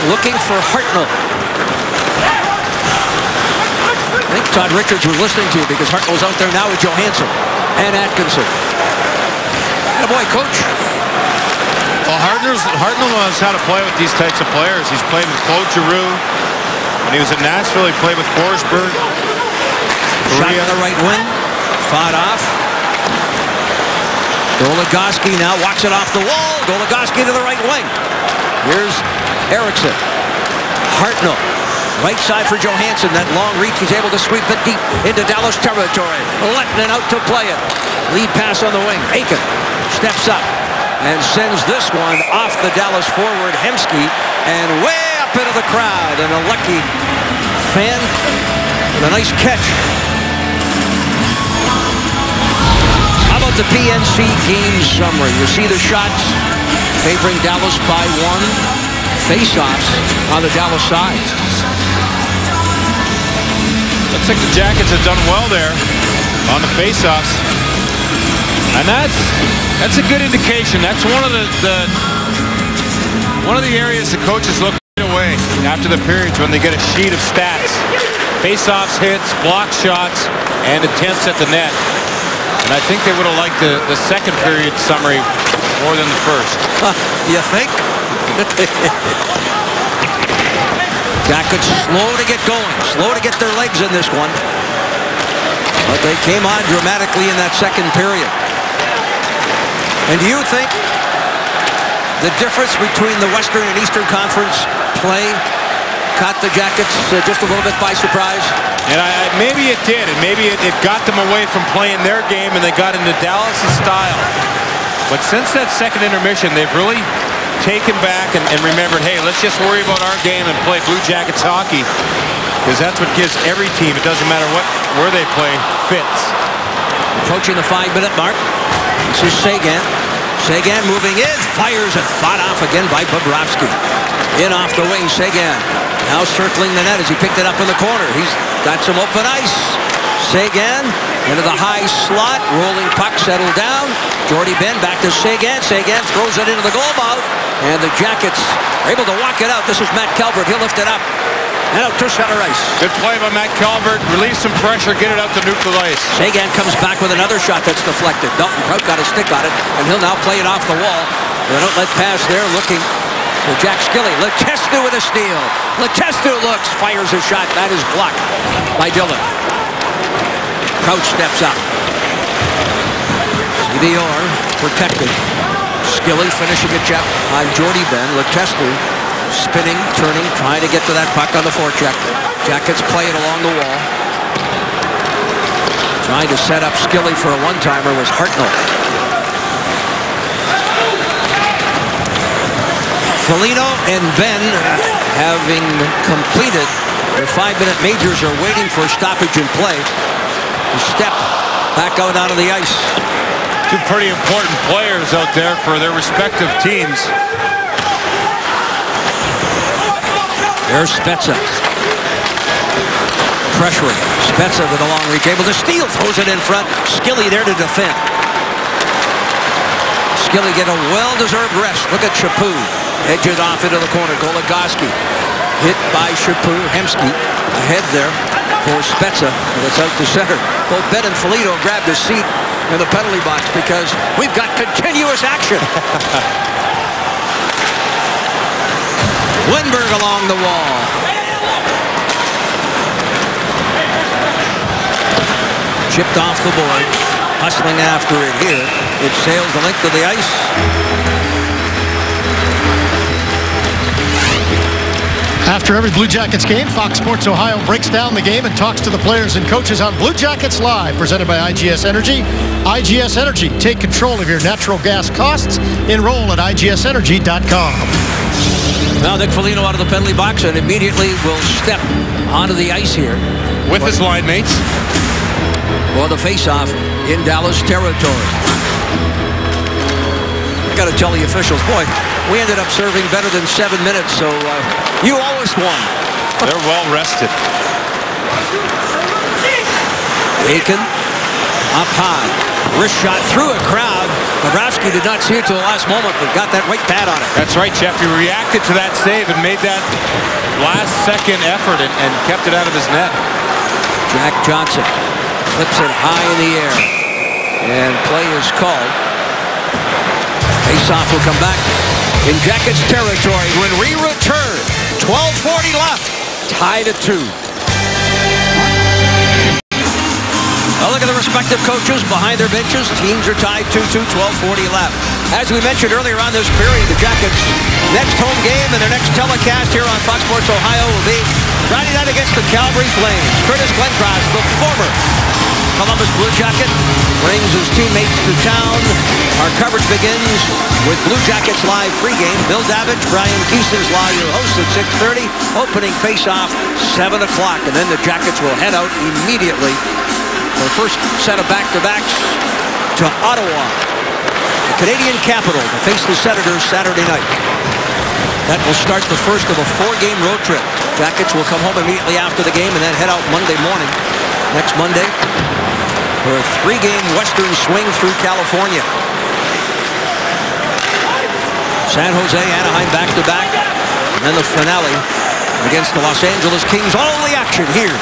Looking for Hartnell. I think Todd Richards was listening to you because Hartnell's out there now with Johansson and Atkinson. Good boy, Coach. Well, Hartnell knows how to play with these types of players. He's played with Claude Giroux. When he was in Nashville, he played with Forsberg. Shot on the right wing. Fought off. Goligoski now walks it off the wall. Goligoski to the right wing. Here's Eriksson. Hartnell. Right side for Johansson. That long reach, he's able to sweep it deep into Dallas territory. Lettinen out to play it. Lead pass on the wing. Aiken steps up and sends this one off the Dallas forward, Hemsky, and way up into the crowd. And a lucky fan with a nice catch. How about the PNC game summary? You see the shots favoring Dallas by 1. Face-offs on the Dallas side. Looks like the Jackets have done well there on the face-offs. And that's a good indication. That's one of the areas the coaches look away after the periods when they get a sheet of stats. Face-offs, hits, block shots, and attempts at the net. And I think they would have liked the second period summary more than the first. You think? Jackets slow to get going, slow to get their legs in this one. But they came on dramatically in that second period. And do you think the difference between the Western and Eastern Conference play caught the Jackets just a little bit by surprise? And maybe it did, and maybe it got them away from playing their game, and they got into Dallas' style. But since that second intermission, they've really taken back and remembered, hey, let's just worry about our game and play Blue Jackets hockey, because that's what gives every team, it doesn't matter where they play, fits. Approaching the 5-minute mark. This is Seguin. Seguin moving in, fires and fought off again by Bobrovsky. In off the wing, Seguin. Now circling the net as he picked it up in the corner. He's got some open ice. Seguin into the high slot. Rolling puck settled down. Jordy Benn back to Seguin. Seguin throws it into the goal mouth. And the Jackets are able to walk it out. This is Matt Calvert. He'll lift it up. And out to center ice. Good play by Matt Calvert. Release some pressure. Get it out to neutral ice. Seguin comes back with another shot that's deflected. Dalton Prout got a stick on it. And he'll now play it off the wall. An outlet pass there looking for Jack Skilly. Letestu with a steal. Letestu looks. Fires a shot. That is blocked by Dillon. Prout steps up. CBR protected. Skilly finishing a check on Jordy Benn. Letestu spinning, turning, trying to get to that puck on the forecheck. Jackets play it along the wall. Trying to set up Skilly for a one-timer was Hartnell. Foligno and Benn, having completed their 5-minute majors, are waiting for stoppage in play to step back out onto the ice. Two pretty important players out there for their respective teams. There's Spezza. Pressuring. Spezza with a long reach. Able to steal. Throws it in front. Skilly there to defend. Skilly get a well-deserved rest. Look at Chaput. Edges off into the corner. Goligoski. Hit by Chaput. Hemsky ahead there for Spezza. And it's out to center. Both Ben and Foligno grabbed a seat in the penalty box because we've got continuous action. Lindbergh along the wall. Chipped off the boards. Hustling after it here. It sails the length of the ice. After every Blue Jackets game, Fox Sports Ohio breaks down the game and talks to the players and coaches on Blue Jackets Live, presented by IGS Energy. IGS Energy. Take control of your natural gas costs. Enroll at IGSenergy.com. Now Nick Foligno out of the penalty box and immediately will step onto the ice here. With his line mates. For the face-off in Dallas territory. I got to tell the officials, boy, we ended up serving better than 7 minutes, so you always won. They're well rested. Aiken up high. Wrist shot through a crowd. Bobrovsky did not see it till the last moment, but got that white pad on it. That's right, Jeff. He reacted to that save and made that last-second effort and kept it out of his net. Jack Johnson flips it high in the air. And play is called. Face-off will come back in Jackets territory when we return. 12:40 left. Tied at 2. Now look at the respective coaches behind their benches. Teams are tied 2-2, 12:40 left. As we mentioned earlier on this period, the Jackets' next home game and their next telecast here on Fox Sports Ohio will be Friday night against the Calgary Flames. Curtis Glencross, the former Columbus Blue Jacket, brings his teammates to town. Our coverage begins with Blue Jackets Live pregame. Bill Davidge, Brian Kiesenslau, your hosts at 6:30. Opening face-off, 7 o'clock. And then the Jackets will head out immediately for the first set of back-to-backs to Ottawa, the Canadian capital, to face the Senators Saturday night. That will start the first of a 4-game road trip. Jackets will come home immediately after the game and then head out Monday morning, next Monday, for a 3-game western swing through California. San Jose, Anaheim back-to-back, and then the finale against the Los Angeles Kings. All the action here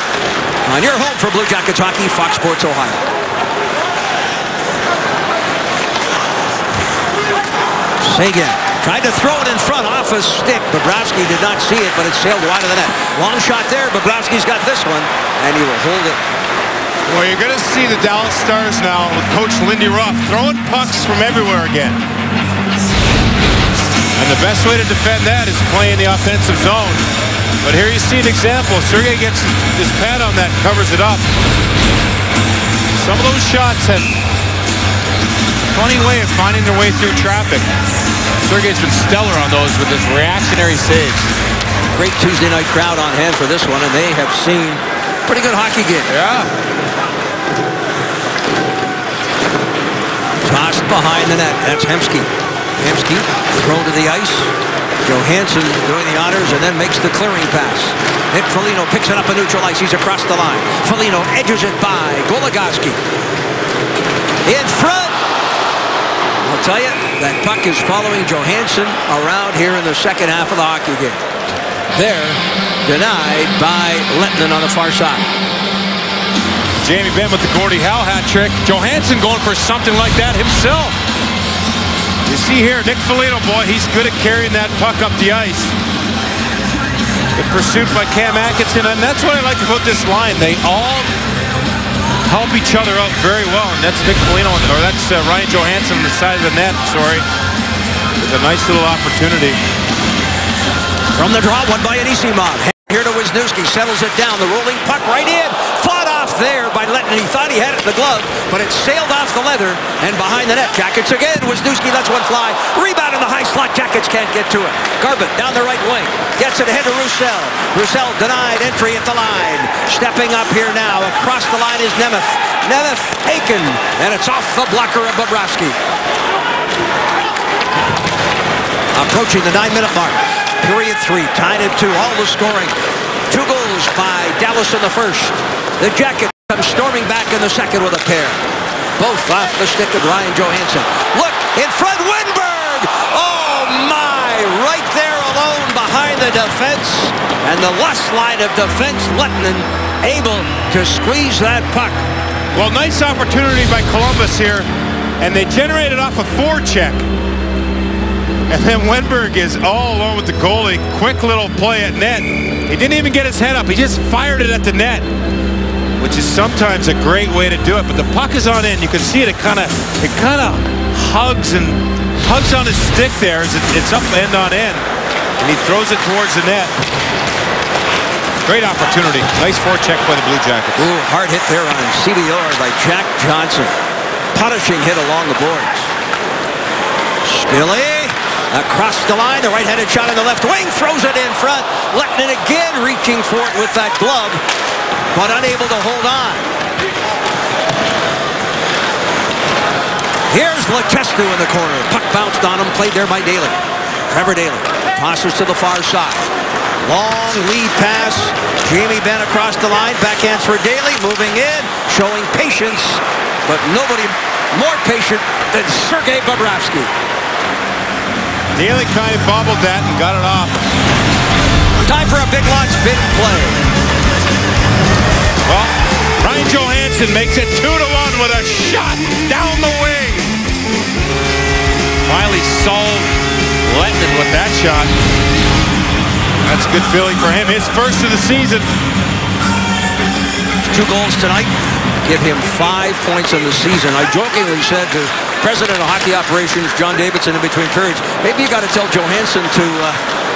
on your home for Blue Jackets hockey, Fox Sports Ohio. Seguin tried to throw it in front off a stick. Bobrovsky did not see it, but it sailed wide of the net. Long shot there. Bobrovsky's got this one, and he will hold it. Well, you're going to see the Dallas Stars now with Coach Lindy Ruff throwing pucks from everywhere again. And the best way to defend that is playing the offensive zone. But here you see an example. Sergei gets his pad on that, covers it up. Some of those shots have funny way of finding their way through traffic. Sergei's been stellar on those with his reactionary saves. Great Tuesday night crowd on hand for this one, and they have seen pretty good hockey game. Yeah. Tossed behind the net. That's Hemsky. Hemsky thrown to the ice. Johansson doing the honors and then makes the clearing pass. Nick Foligno picks it up and neutral ice. He's across the line. Foligno edges it by Goligoski. In front. I'll tell you, that puck is following Johansson around here in the second half of the hockey game. There, denied by Lehtinen on the far side. Jamie Benn with the Gordie Howe hat trick. Johansson going for something like that himself. You see here, Nick Foligno, boy, he's good at carrying that puck up the ice. Good pursuit by Cam Atkinson, and that's what I like about this line. They all help each other out very well, and that's Nick Foligno, or that's Ryan Johansson on the side of the net, sorry. With a nice little opportunity. From the draw, one by Anisimov. Here to Wisniewski, settles it down. The rolling puck right in. Fought off there by Lehtinen. He thought he had it in the glove, but it sailed off the leather and behind the net. Jackets again. Wisniewski lets one fly. Rebound in the high slot. Jackets can't get to it. Garbutt down the right wing. Gets it ahead to Roussel. Roussel denied entry at the line. Stepping up here now. Across the line is Nemeth. Nemeth taken, and it's off the blocker of Bobrovsky. Approaching the 9-minute mark. Period 3, tied at 2, all the scoring. 2 goals by Dallas in the first. The Jackets come storming back in the second with a pair. Both off the stick of Ryan Johansson. Look, in front, Wennberg! Oh my, right there alone behind the defense. And the last line of defense, Lehtinen, able to squeeze that puck. Well, nice opportunity by Columbus here, and they generated off a forecheck. And then Wennberg is all alone with the goalie. Quick little play at net. He didn't even get his head up. He just fired it at the net, which is sometimes a great way to do it. But the puck is on end. You can see it. It kind of hugs on his stick there as it's up end on end, and he throws it towards the net. Great opportunity. Nice forecheck by the Blue Jackets. Ooh, hard hit there on CBR by Jack Johnson. Punishing hit along the boards. Stille. Across the line, the right-handed shot on the left wing, throws it in front. Lehtinen again reaching for it with that glove, but unable to hold on. Here's Letestu in the corner. Puck bounced on him, played there by Daly. Trevor Daly tosses to the far side. Long lead pass. Jamie Benn across the line, backhands for Daly, moving in, showing patience, but nobody more patient than Sergei Bobrovsky. Daly kind of bobbled that and got it off. Time for a big launch, big play. Well, Ryan Johansson makes it 2-1 with a shot down the wing. Finally solved Lehtinen with that shot. That's a good feeling for him. His first of the season. 2 goals tonight. Give him 5 points in the season. I jokingly said to President of Hockey Operations, John Davidson, in between periods, maybe you got to tell Johansson to,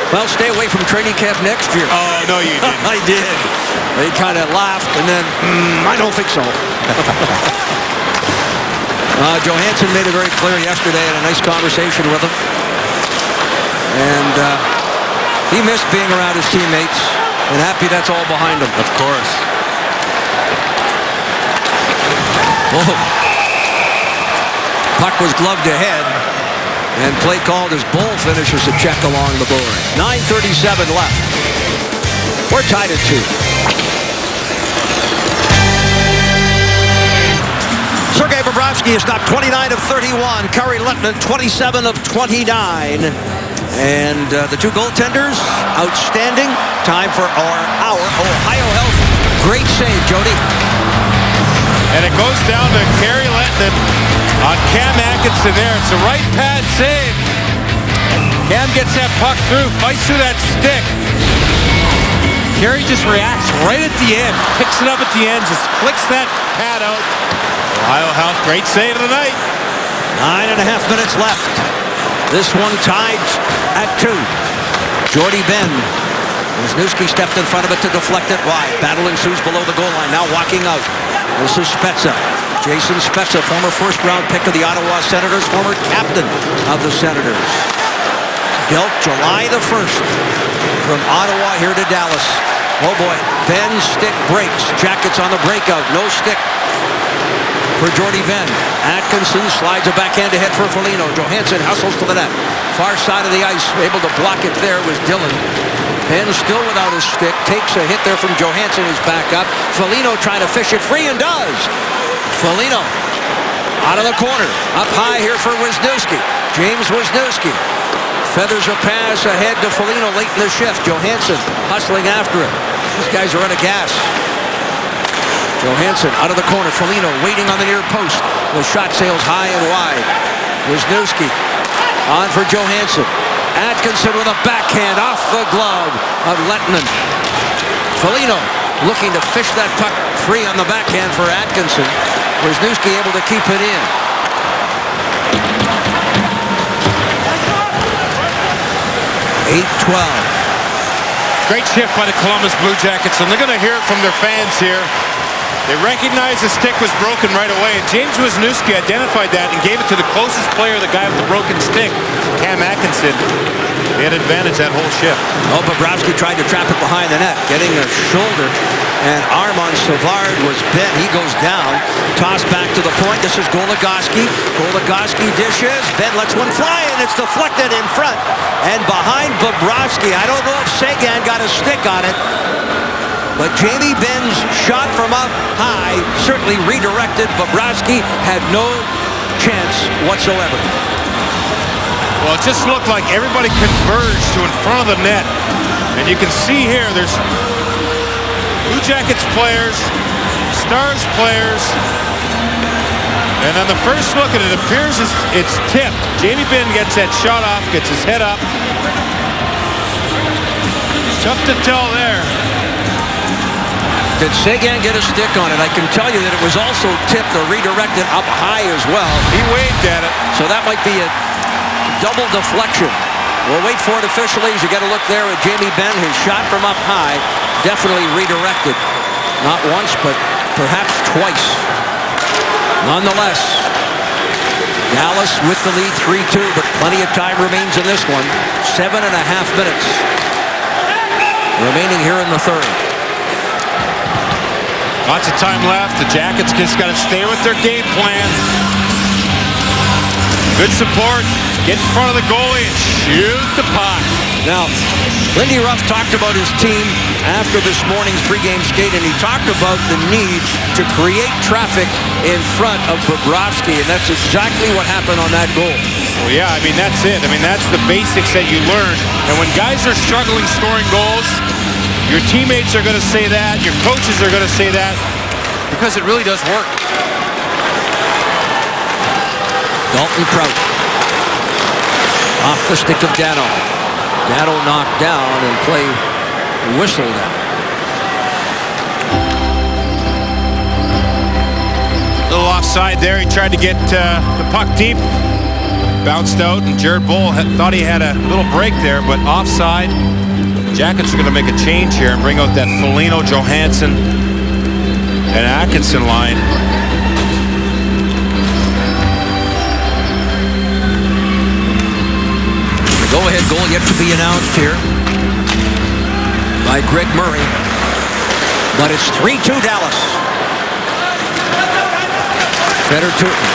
well, stay away from training camp next year. Oh, no, you didn't. I did. They kind of laughed, and then, I don't think so. Johansson made it very clear yesterday in a nice conversation with him. And he missed being around his teammates, and happy that's all behind him. Of course. Whoa. Puck was gloved ahead, and play called as Bull finishes a check along the board. 9:37 left. We're tied at 2. Sergei Bobrovsky has stopped 29 of 31. Kari Lehtinen 27 of 29. And the 2 goaltenders, outstanding. Time for our Ohio Health. Great save, Jody. And it goes down to Kari Lehtinen on Cam Atkinson there. It's a right pad save. Cam gets that puck through, fights through that stick. Kari just reacts right at the end, picks it up at the end, just flicks that pad out. Ohio Health, great save of the night. 9.5 minutes left. This one tied at 2. Jordy Benn. Wisniewski stepped in front of it to deflect it wide. Battle ensues below the goal line. Now walking out. This is Spezza. Jason Spezza, former first-round pick of the Ottawa Senators, former captain of the Senators. Dealt July the 1st from Ottawa here to Dallas. Oh boy, Benn's stick breaks. Jackets on the breakout, no stick for Jordy Benn. Atkinson slides a backhand ahead for Foligno. Johansson hustles to the net. Far side of the ice, able to block it there was Dillon. Benn still without his stick, takes a hit there from Johansson, who's back up. Foligno trying to fish it free and does. Foligno out of the corner, up high here for Wisniewski. James Wisniewski feathers a pass ahead to Foligno late in the shift. Johansson hustling after it. These guys are out of gas. Johansson out of the corner. Foligno waiting on the near post. The shot sails high and wide. Wisniewski on for Johansson. Atkinson with a backhand off the glove of Lettinen. Foligno looking to fish that puck free on the backhand for Atkinson. Wisniewski able to keep it in. .8-12. Great shift by the Columbus Blue Jackets, and they're going to hear it from their fans here. They recognized the stick was broken right away, and James Wisniewski identified that and gave it to the closest player, the guy with the broken stick, Cam Atkinson. They had advantage that whole shift. Oh, Bobrovsky tried to trap it behind the net, getting a shoulder and arm on Savard was bent. He goes down, tossed back to the point. This is Goligoski. Goligoski dishes. Ben lets one fly, and it's deflected in front and behind Bobrovsky. I don't know if Seguin got a stick on it, but Jamie Benn's shot from up high certainly redirected. Bobrovsky had no chance whatsoever. Well, it just looked like everybody converged to in front of the net. And you can see here, there's Blue Jackets players, Stars players. And on the first look at it, it appears it's tipped. Jamie Benn gets that shot off, gets his head up. Tough to tell there. Did Seguin get a stick on it? I can tell you that it was also tipped or redirected up high as well. He waved at it. So that might be a double deflection. We'll wait for it officially as you get a look there at Jamie Benn. His shot from up high definitely redirected. Not once, but perhaps twice. Nonetheless, Dallas with the lead 3-2, but plenty of time remains in this one. 7.5 minutes remaining here in the third. Lots of time left. The Jackets just got to stay with their game plan. Good support. Get in front of the goalie and shoot the puck. Now, Lindy Ruff talked about his team after this morning's pregame skate, and he talked about the need to create traffic in front of Bobrovsky, and that's exactly what happened on that goal. Well, yeah, I mean, that's it. I mean, that's the basics that you learn. And when guys are struggling scoring goals, your teammates are going to say that, your coaches are going to say that, because it really does work. Dalton Prout off the stick of Dano. Dano knocked down and play whistled out. A little offside there. He tried to get the puck deep. Bounced out, and Jared Bull thought he had a little break there, but offside. Jackets are going to make a change here and bring out that Foligno, Johansson, and Atkinson line. The go-ahead goal yet to be announced here by Greg Murray. But it's 3-2 Dallas. Feder Tutin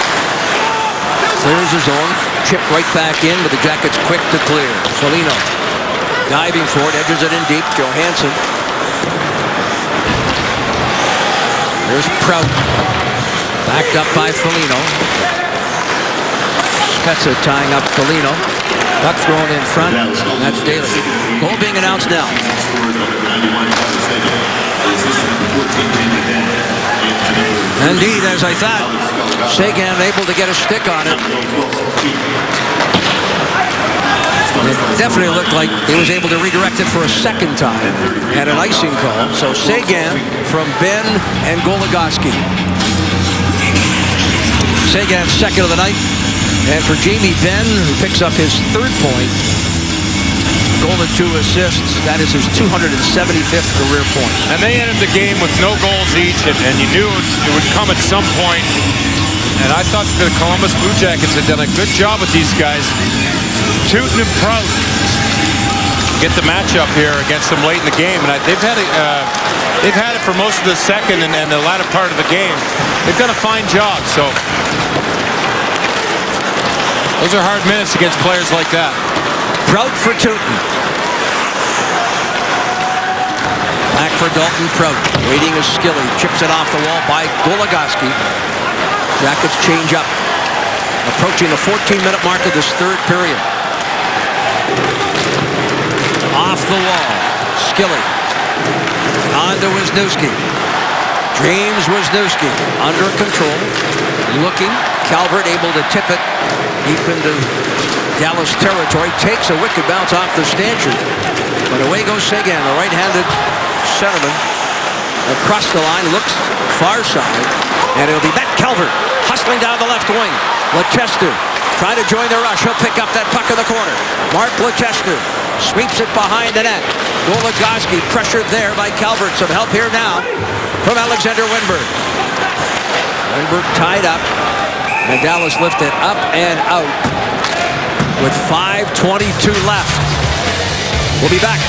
clears his own. Chip right back in, but the Jackets quick to clear. Foligno diving for it, edges it in deep. Johansson. There's Prout. Backed up by Foligno. Spezza tying up Foligno. Puck thrown in front. That's Daly. Goal being announced now. Indeed, as I thought, Seguin able to get a stick on it. It definitely looked like he was able to redirect it for a second time. Had an icing call. So Seguin from Benn and Goligoski. Seguin second of the night. And for Jamie Benn, who picks up his third point, goal and 2 assists. That is his 275th career point. And they ended the game with no goals each, and you knew it would come at some point. And I thought the Columbus Blue Jackets had done a good job with these guys. Tootin and Prout get the matchup here against them late in the game, and they've had it for most of the second and the latter part of the game. They've done a fine job. So those are hard minutes against players like that. Prout for Tootin. Back for Dalton Prout. Waiting is Skilly. Chips it off the wall by Goligoski. Jackets change up. Approaching the 14-minute mark of this third period. Off the wall. Skilly. On to Wisniewski. James Wisniewski under control. Looking. Calvert able to tip it deep into Dallas territory. Takes a wicked bounce off the stanchion. But away goes Seguin, the right-handed centerman. Across the line. Looks far side. And it'll be Matt Calvert hustling down the left wing. Letestu trying to join the rush. He'll pick up that puck in the corner. Mark Letestu sweeps it behind the net. Goligoski pressured there by Calvert. Some help here now from Alexander Wennberg. Wennberg tied up. And Dallas lifted up and out with 5:22 left. We'll be back.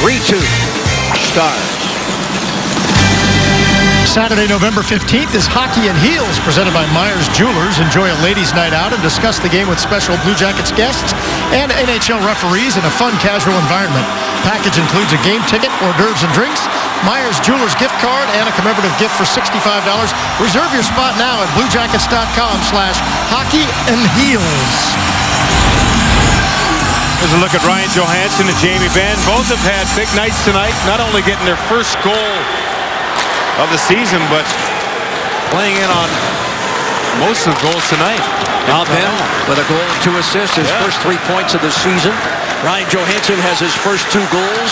3-2 Stars. Saturday, November 15th is Hockey and Heels presented by Myers Jewelers. Enjoy a ladies' night out and discuss the game with special Blue Jackets guests and NHL referees in a fun, casual environment. Package includes a game ticket, hors d'oeuvres and drinks, Myers Jewelers gift card, and a commemorative gift for $65. Reserve your spot now at bluejackets.com/hockeyandheels. Here's a look at Ryan Johansson and Jamie Benn. Both have had big nights tonight, not only getting their first goal of the season, but playing in on most of the goals tonight. Now Ben with a goal and 2 assists, his first 3 points of the season. Ryan Johansson has his first 2 goals.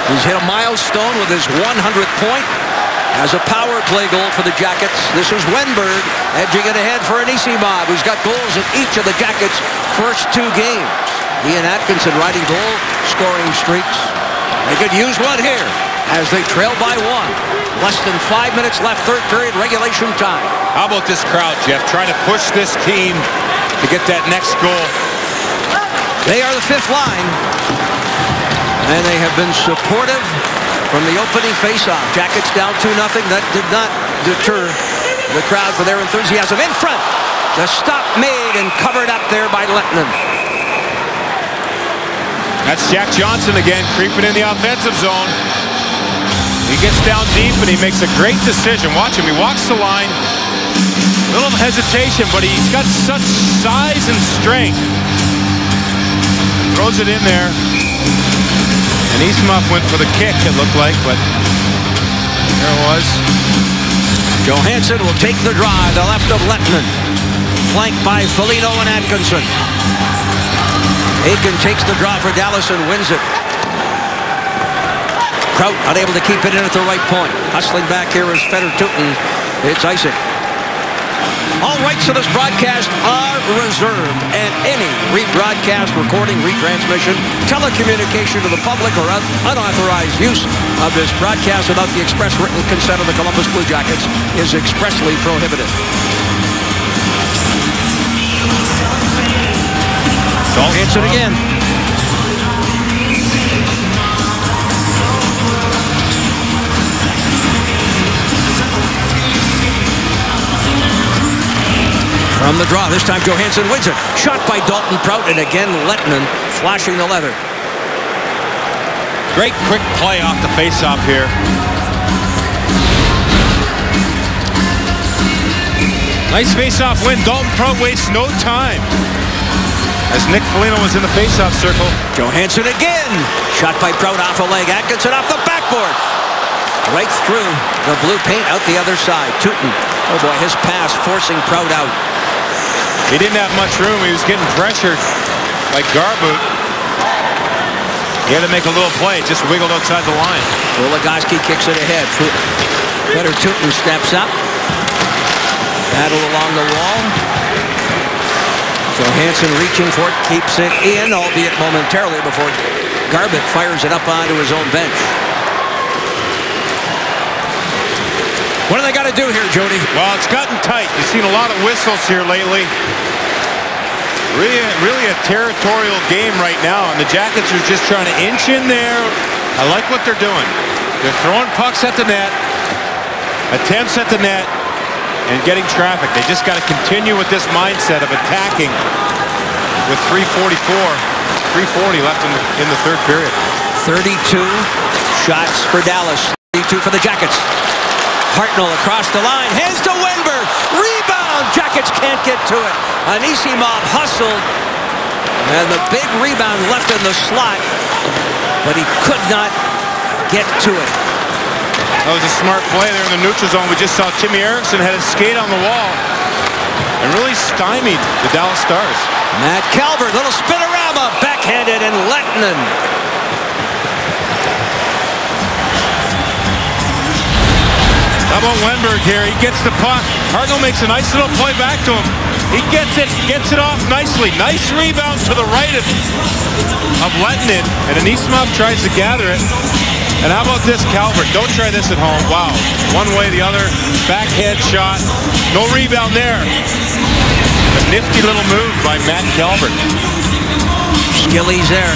He's hit a milestone with his 100th point as a power play goal for the Jackets. This is Wennberg edging it ahead for Anisimov, who's got goals in each of the Jackets' first 2 games. Ian Atkinson riding goal scoring streaks. They could use one here as they trail by 1. Less than 5 minutes left, third period, regulation time. How about this crowd, Jeff, trying to push this team to get that next goal? They are the 5th line, and they have been supportive from the opening faceoff. Jackets down 2-0. That did not deter the crowd for their enthusiasm. In front, the stop made and covered up there by Lettinen. That's Jack Johnson again, creeping in the offensive zone. He gets down deep and he makes a great decision. Watch him, he walks the line. A little hesitation, but he's got such size and strength. Throws it in there. And Anisimov went for the kick, it looked like, but there it was. Johansson will take the drive, the left of Lettinen. Flanked by Foligno and Atkinson. Aitken takes the draw for Dallas and wins it. Prout unable to keep it in at the right point. Hustling back here is Fedor Tootin. It's icing. All rights to this broadcast are reserved, and any rebroadcast, recording, retransmission, telecommunication to the public, or unauthorized use of this broadcast without the express written consent of the Columbus Blue Jackets is expressly prohibited. It's it again. From the draw, this time Johansson wins it. Shot by Dalton Prout, and again Lettinen flashing the leather. Great quick play off the faceoff here. Nice faceoff win. Dalton Prout wastes no time as Nick Foligno was in the faceoff circle. Johansson again. Shot by Prout off a leg. Atkinson off the backboard. Right through the blue paint, out the other side. Tootin. Oh boy, his pass forcing Prout out. He didn't have much room. He was getting pressured by Garbutt. He had to make a little play. Just wiggled outside the line. Goligoski kicks it ahead. Fedor Tootin steps up. Battle along the wall. Johansson reaching for it, keeps it in, albeit momentarily, before Garbutt fires it up onto his own bench. What do they got to do here, Jody? Well, it's gotten tight. You've seen a lot of whistles here lately. Really a territorial game right now, and the Jackets are just trying to inch in there. I like what they're doing. They're throwing pucks at the net, attempts at the net, and getting traffic. They just got to continue with this mindset of attacking with 3:40 left in the third period. 32 shots for Dallas, 32 for the Jackets. Hartnell across the line, hands to Wenberg, rebound, Jackets can't get to it. Anisimov hustled, and the big rebound left in the slot, but he could not get to it. That was a smart play there in the neutral zone. We just saw Timmy Erickson had his skate on the wall and really stymied the Dallas Stars. Matt Calvert, little spinorama, backhanded, and Lehtinen. How about Wenberg here? He gets the puck. Hartnell makes a nice little play back to him. He gets it off nicely. Nice rebound to the right of Lehtinen, and Anisimov tries to gather it. And how about this, Calvert? Don't try this at home. Wow. One way, the other. Backhand shot. No rebound there. A nifty little move by Matt Calvert. Skilly's there.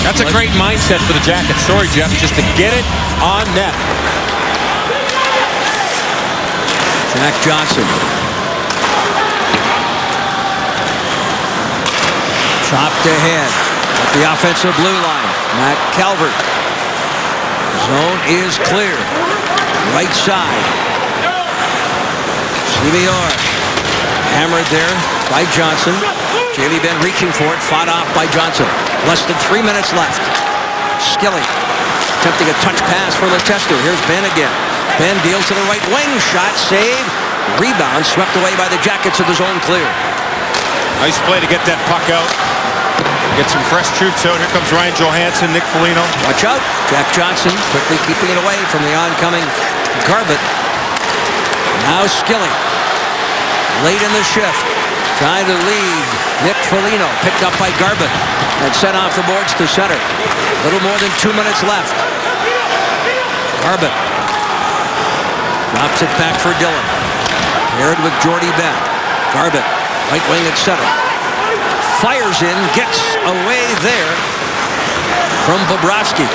That's a great mindset for the Jackets. Sorry, Jeff, just to get it on net. Jack Johnson. Chopped ahead at the offensive blue line. Matt Calvert. Zone is clear. Right side. CBR. Hammered there by Johnson. Jamie Benn reaching for it. Fought off by Johnson. Less than 3 minutes left. Skilly attempting a touch pass for Letestu. Here's Benn again. Benn deals to the right wing. Shot, save. Rebound swept away by the Jackets of the zone clear. Nice play to get that puck out. Get some fresh troops out. Here comes Ryan Johansson, Nick Foligno. Watch out. Jack Johnson quickly keeping it away from the oncoming Garbutt. Now Skilly. Late in the shift. Trying to lead. Nick Foligno picked up by Garbutt and sent off the boards to center. Little more than 2 minutes left. Garbutt drops it back for Dillon. Paired with Jordie Benn. Garbutt, right wing at center. Fires in, gets away there from Bobrovsky.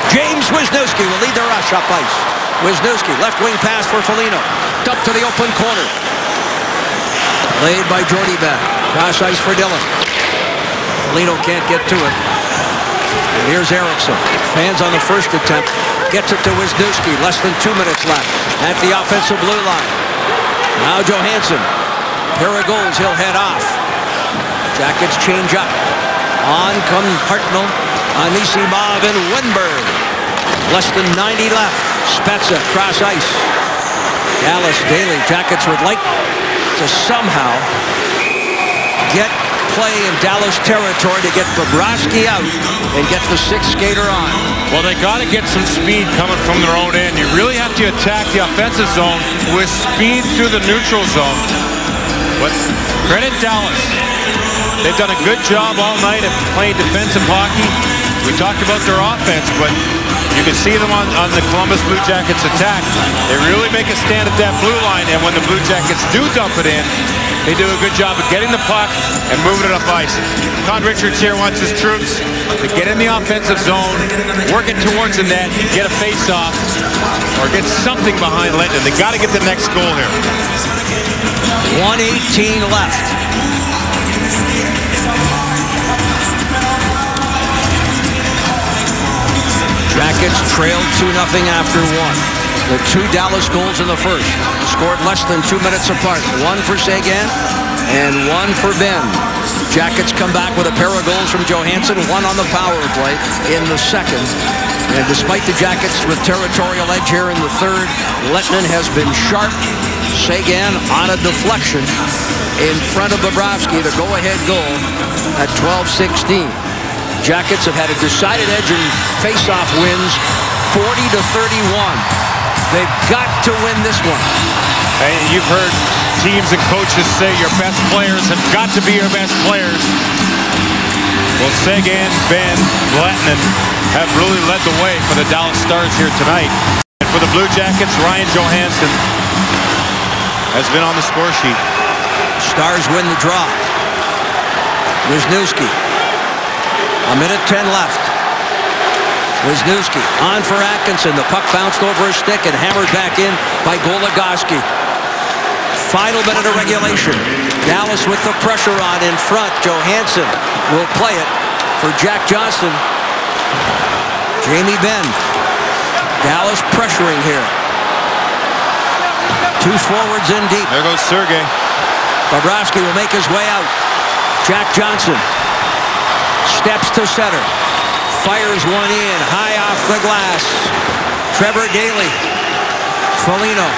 James Wisniewski will lead the rush up ice. Wisniewski, left wing pass for Foligno. Dumped to the open corner. Played by Jordie Benn. Cross ice for Dillon. Foligno can't get to it. And here's Erickson. Fans on the first attempt. Gets it to Wisniewski. Less than 2 minutes left at the offensive blue line. Now Johansson. Pair of goals, he'll head off. Jackets change up. On come Hartnell, Anisimov, and Wenberg. Less than 90 left. Spezza, cross ice. Dallas Daly. Jackets would like to somehow get play in Dallas territory to get Bobrovsky out and get the sixth skater on. Well, they got to get some speed coming from their own end. You really have to attack the offensive zone with speed through the neutral zone. But credit Dallas. They've done a good job all night of playing defensive hockey. We talked about their offense, but you can see them on the Columbus Blue Jackets attack. They really make a stand at that blue line, and when the Blue Jackets do dump it in, they do a good job of getting the puck and moving it up ice. Con Richards here wants his troops to get in the offensive zone, work it towards the net, get a face-off, or get something behind Lehtinen. They got to get the next goal here. 1:18 left. Jackets trailed 2-0 after one. The two Dallas goals in the first scored less than 2 minutes apart. One for Seguin and one for Benn. Jackets come back with a pair of goals from Johansson, one on the power play in the second. And despite the Jackets with territorial edge here in the third, Lehtinen has been sharp. Seguin on a deflection in front of Bobrovsky, the go-ahead goal at 12:16. Jackets have had a decided edge in face-off wins, 40-31. They've got to win this one. And you've heard teams and coaches say your best players have got to be your best players. Well, Seguin, Benn, Lettinen have really led the way for the Dallas Stars here tonight. And for the Blue Jackets, Ryan Johansson has been on the score sheet. Stars win the draw. Wisniewski. 1:10 left. Wisniewski on for Atkinson. The puck bounced over his stick and hammered back in by Goligoski. Final minute of regulation. Dallas with the pressure on in front. Johansson will play it for Jack Johnson. Jamie Benn. Dallas pressuring here. Two forwards in deep. There goes Sergei. Bobrovsky will make his way out. Jack Johnson steps to center. Fires one in. High off the glass. Trevor Daley. Foligno.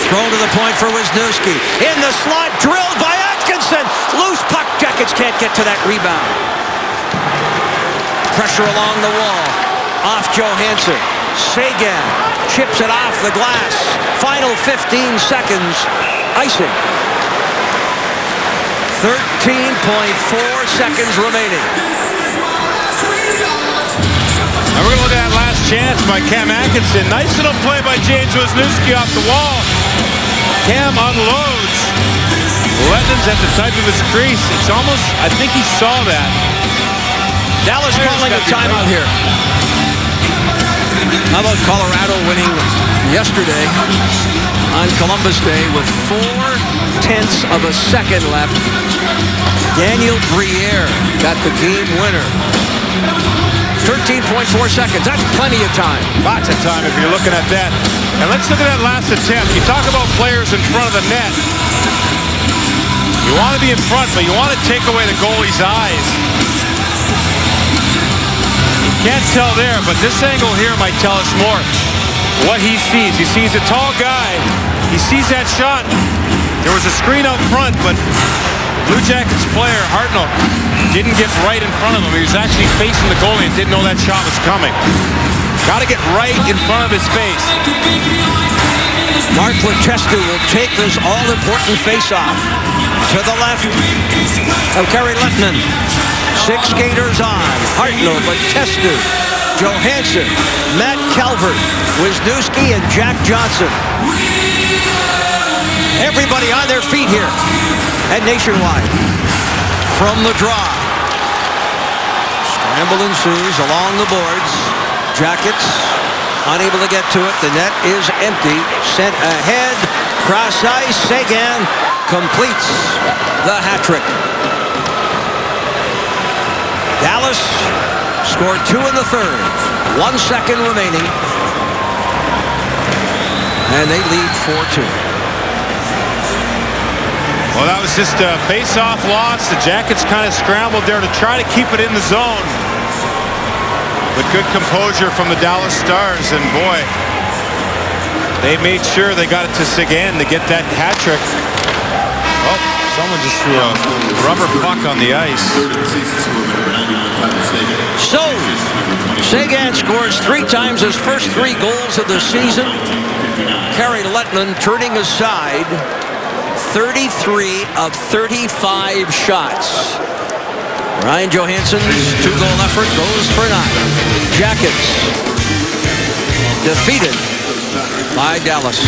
Thrown to the point for Wisniewski. In the slot. Drilled by Atkinson. Loose puck. Jackets can't get to that rebound. Pressure along the wall. Off Johansson. Seguin chips it off the glass. Final 15 seconds. Icing. 13.4 seconds remaining. And we're going to look at that last chance by Cam Atkinson. Nice little play by James Wisniewski off the wall. Cam unloads. Lettinen's at the type of his crease. It's almost, I think he saw that. Dallas calling a timeout here. How about Colorado winning yesterday on Columbus Day with 0.4 of a second left? Daniel Briere got the game winner. 13.4 seconds. That's plenty of time. Lots of time if you're looking at that. And let's look at that last attempt. You talk about players in front of the net. You want to be in front, but you want to take away the goalie's eyes. Can't tell there, but this angle here might tell us more. What he sees. He sees a tall guy. He sees that shot. There was a screen out front, but Blue Jackets player Hartnell didn't get right in front of him. He was actually facing the goalie and didn't know that shot was coming. Got to get right in front of his face. Mark Letestu will take this all-important face-off. To the left of Kari Lettinen. 6 skaters on. Hartnell, Letestu, Johansson, Matt Calvert, Wisniewski, and Jack Johnson. Everybody on their feet here at Nationwide. From the draw. Scramble ensues along the boards. Jackets unable to get to it. The net is empty. Sent ahead. Cross ice. Seguin completes the hat trick. Dallas scored 2 in the third. 1 second remaining. And they lead 4-2. Well, that was just a face-off loss. The Jackets kind of scrambled there to try to keep it in the zone. But good composure from the Dallas Stars. And boy, they made sure they got it to Seguin to get that hat trick. Oh, someone just threw a rubber puck on the ice. So, Seguin scores 3 times his first 3 goals of the season. Kari Lettinen turning aside 33 of 35 shots. Ryan Johansson's 2-goal effort goes for 9. Jackets defeated by Dallas.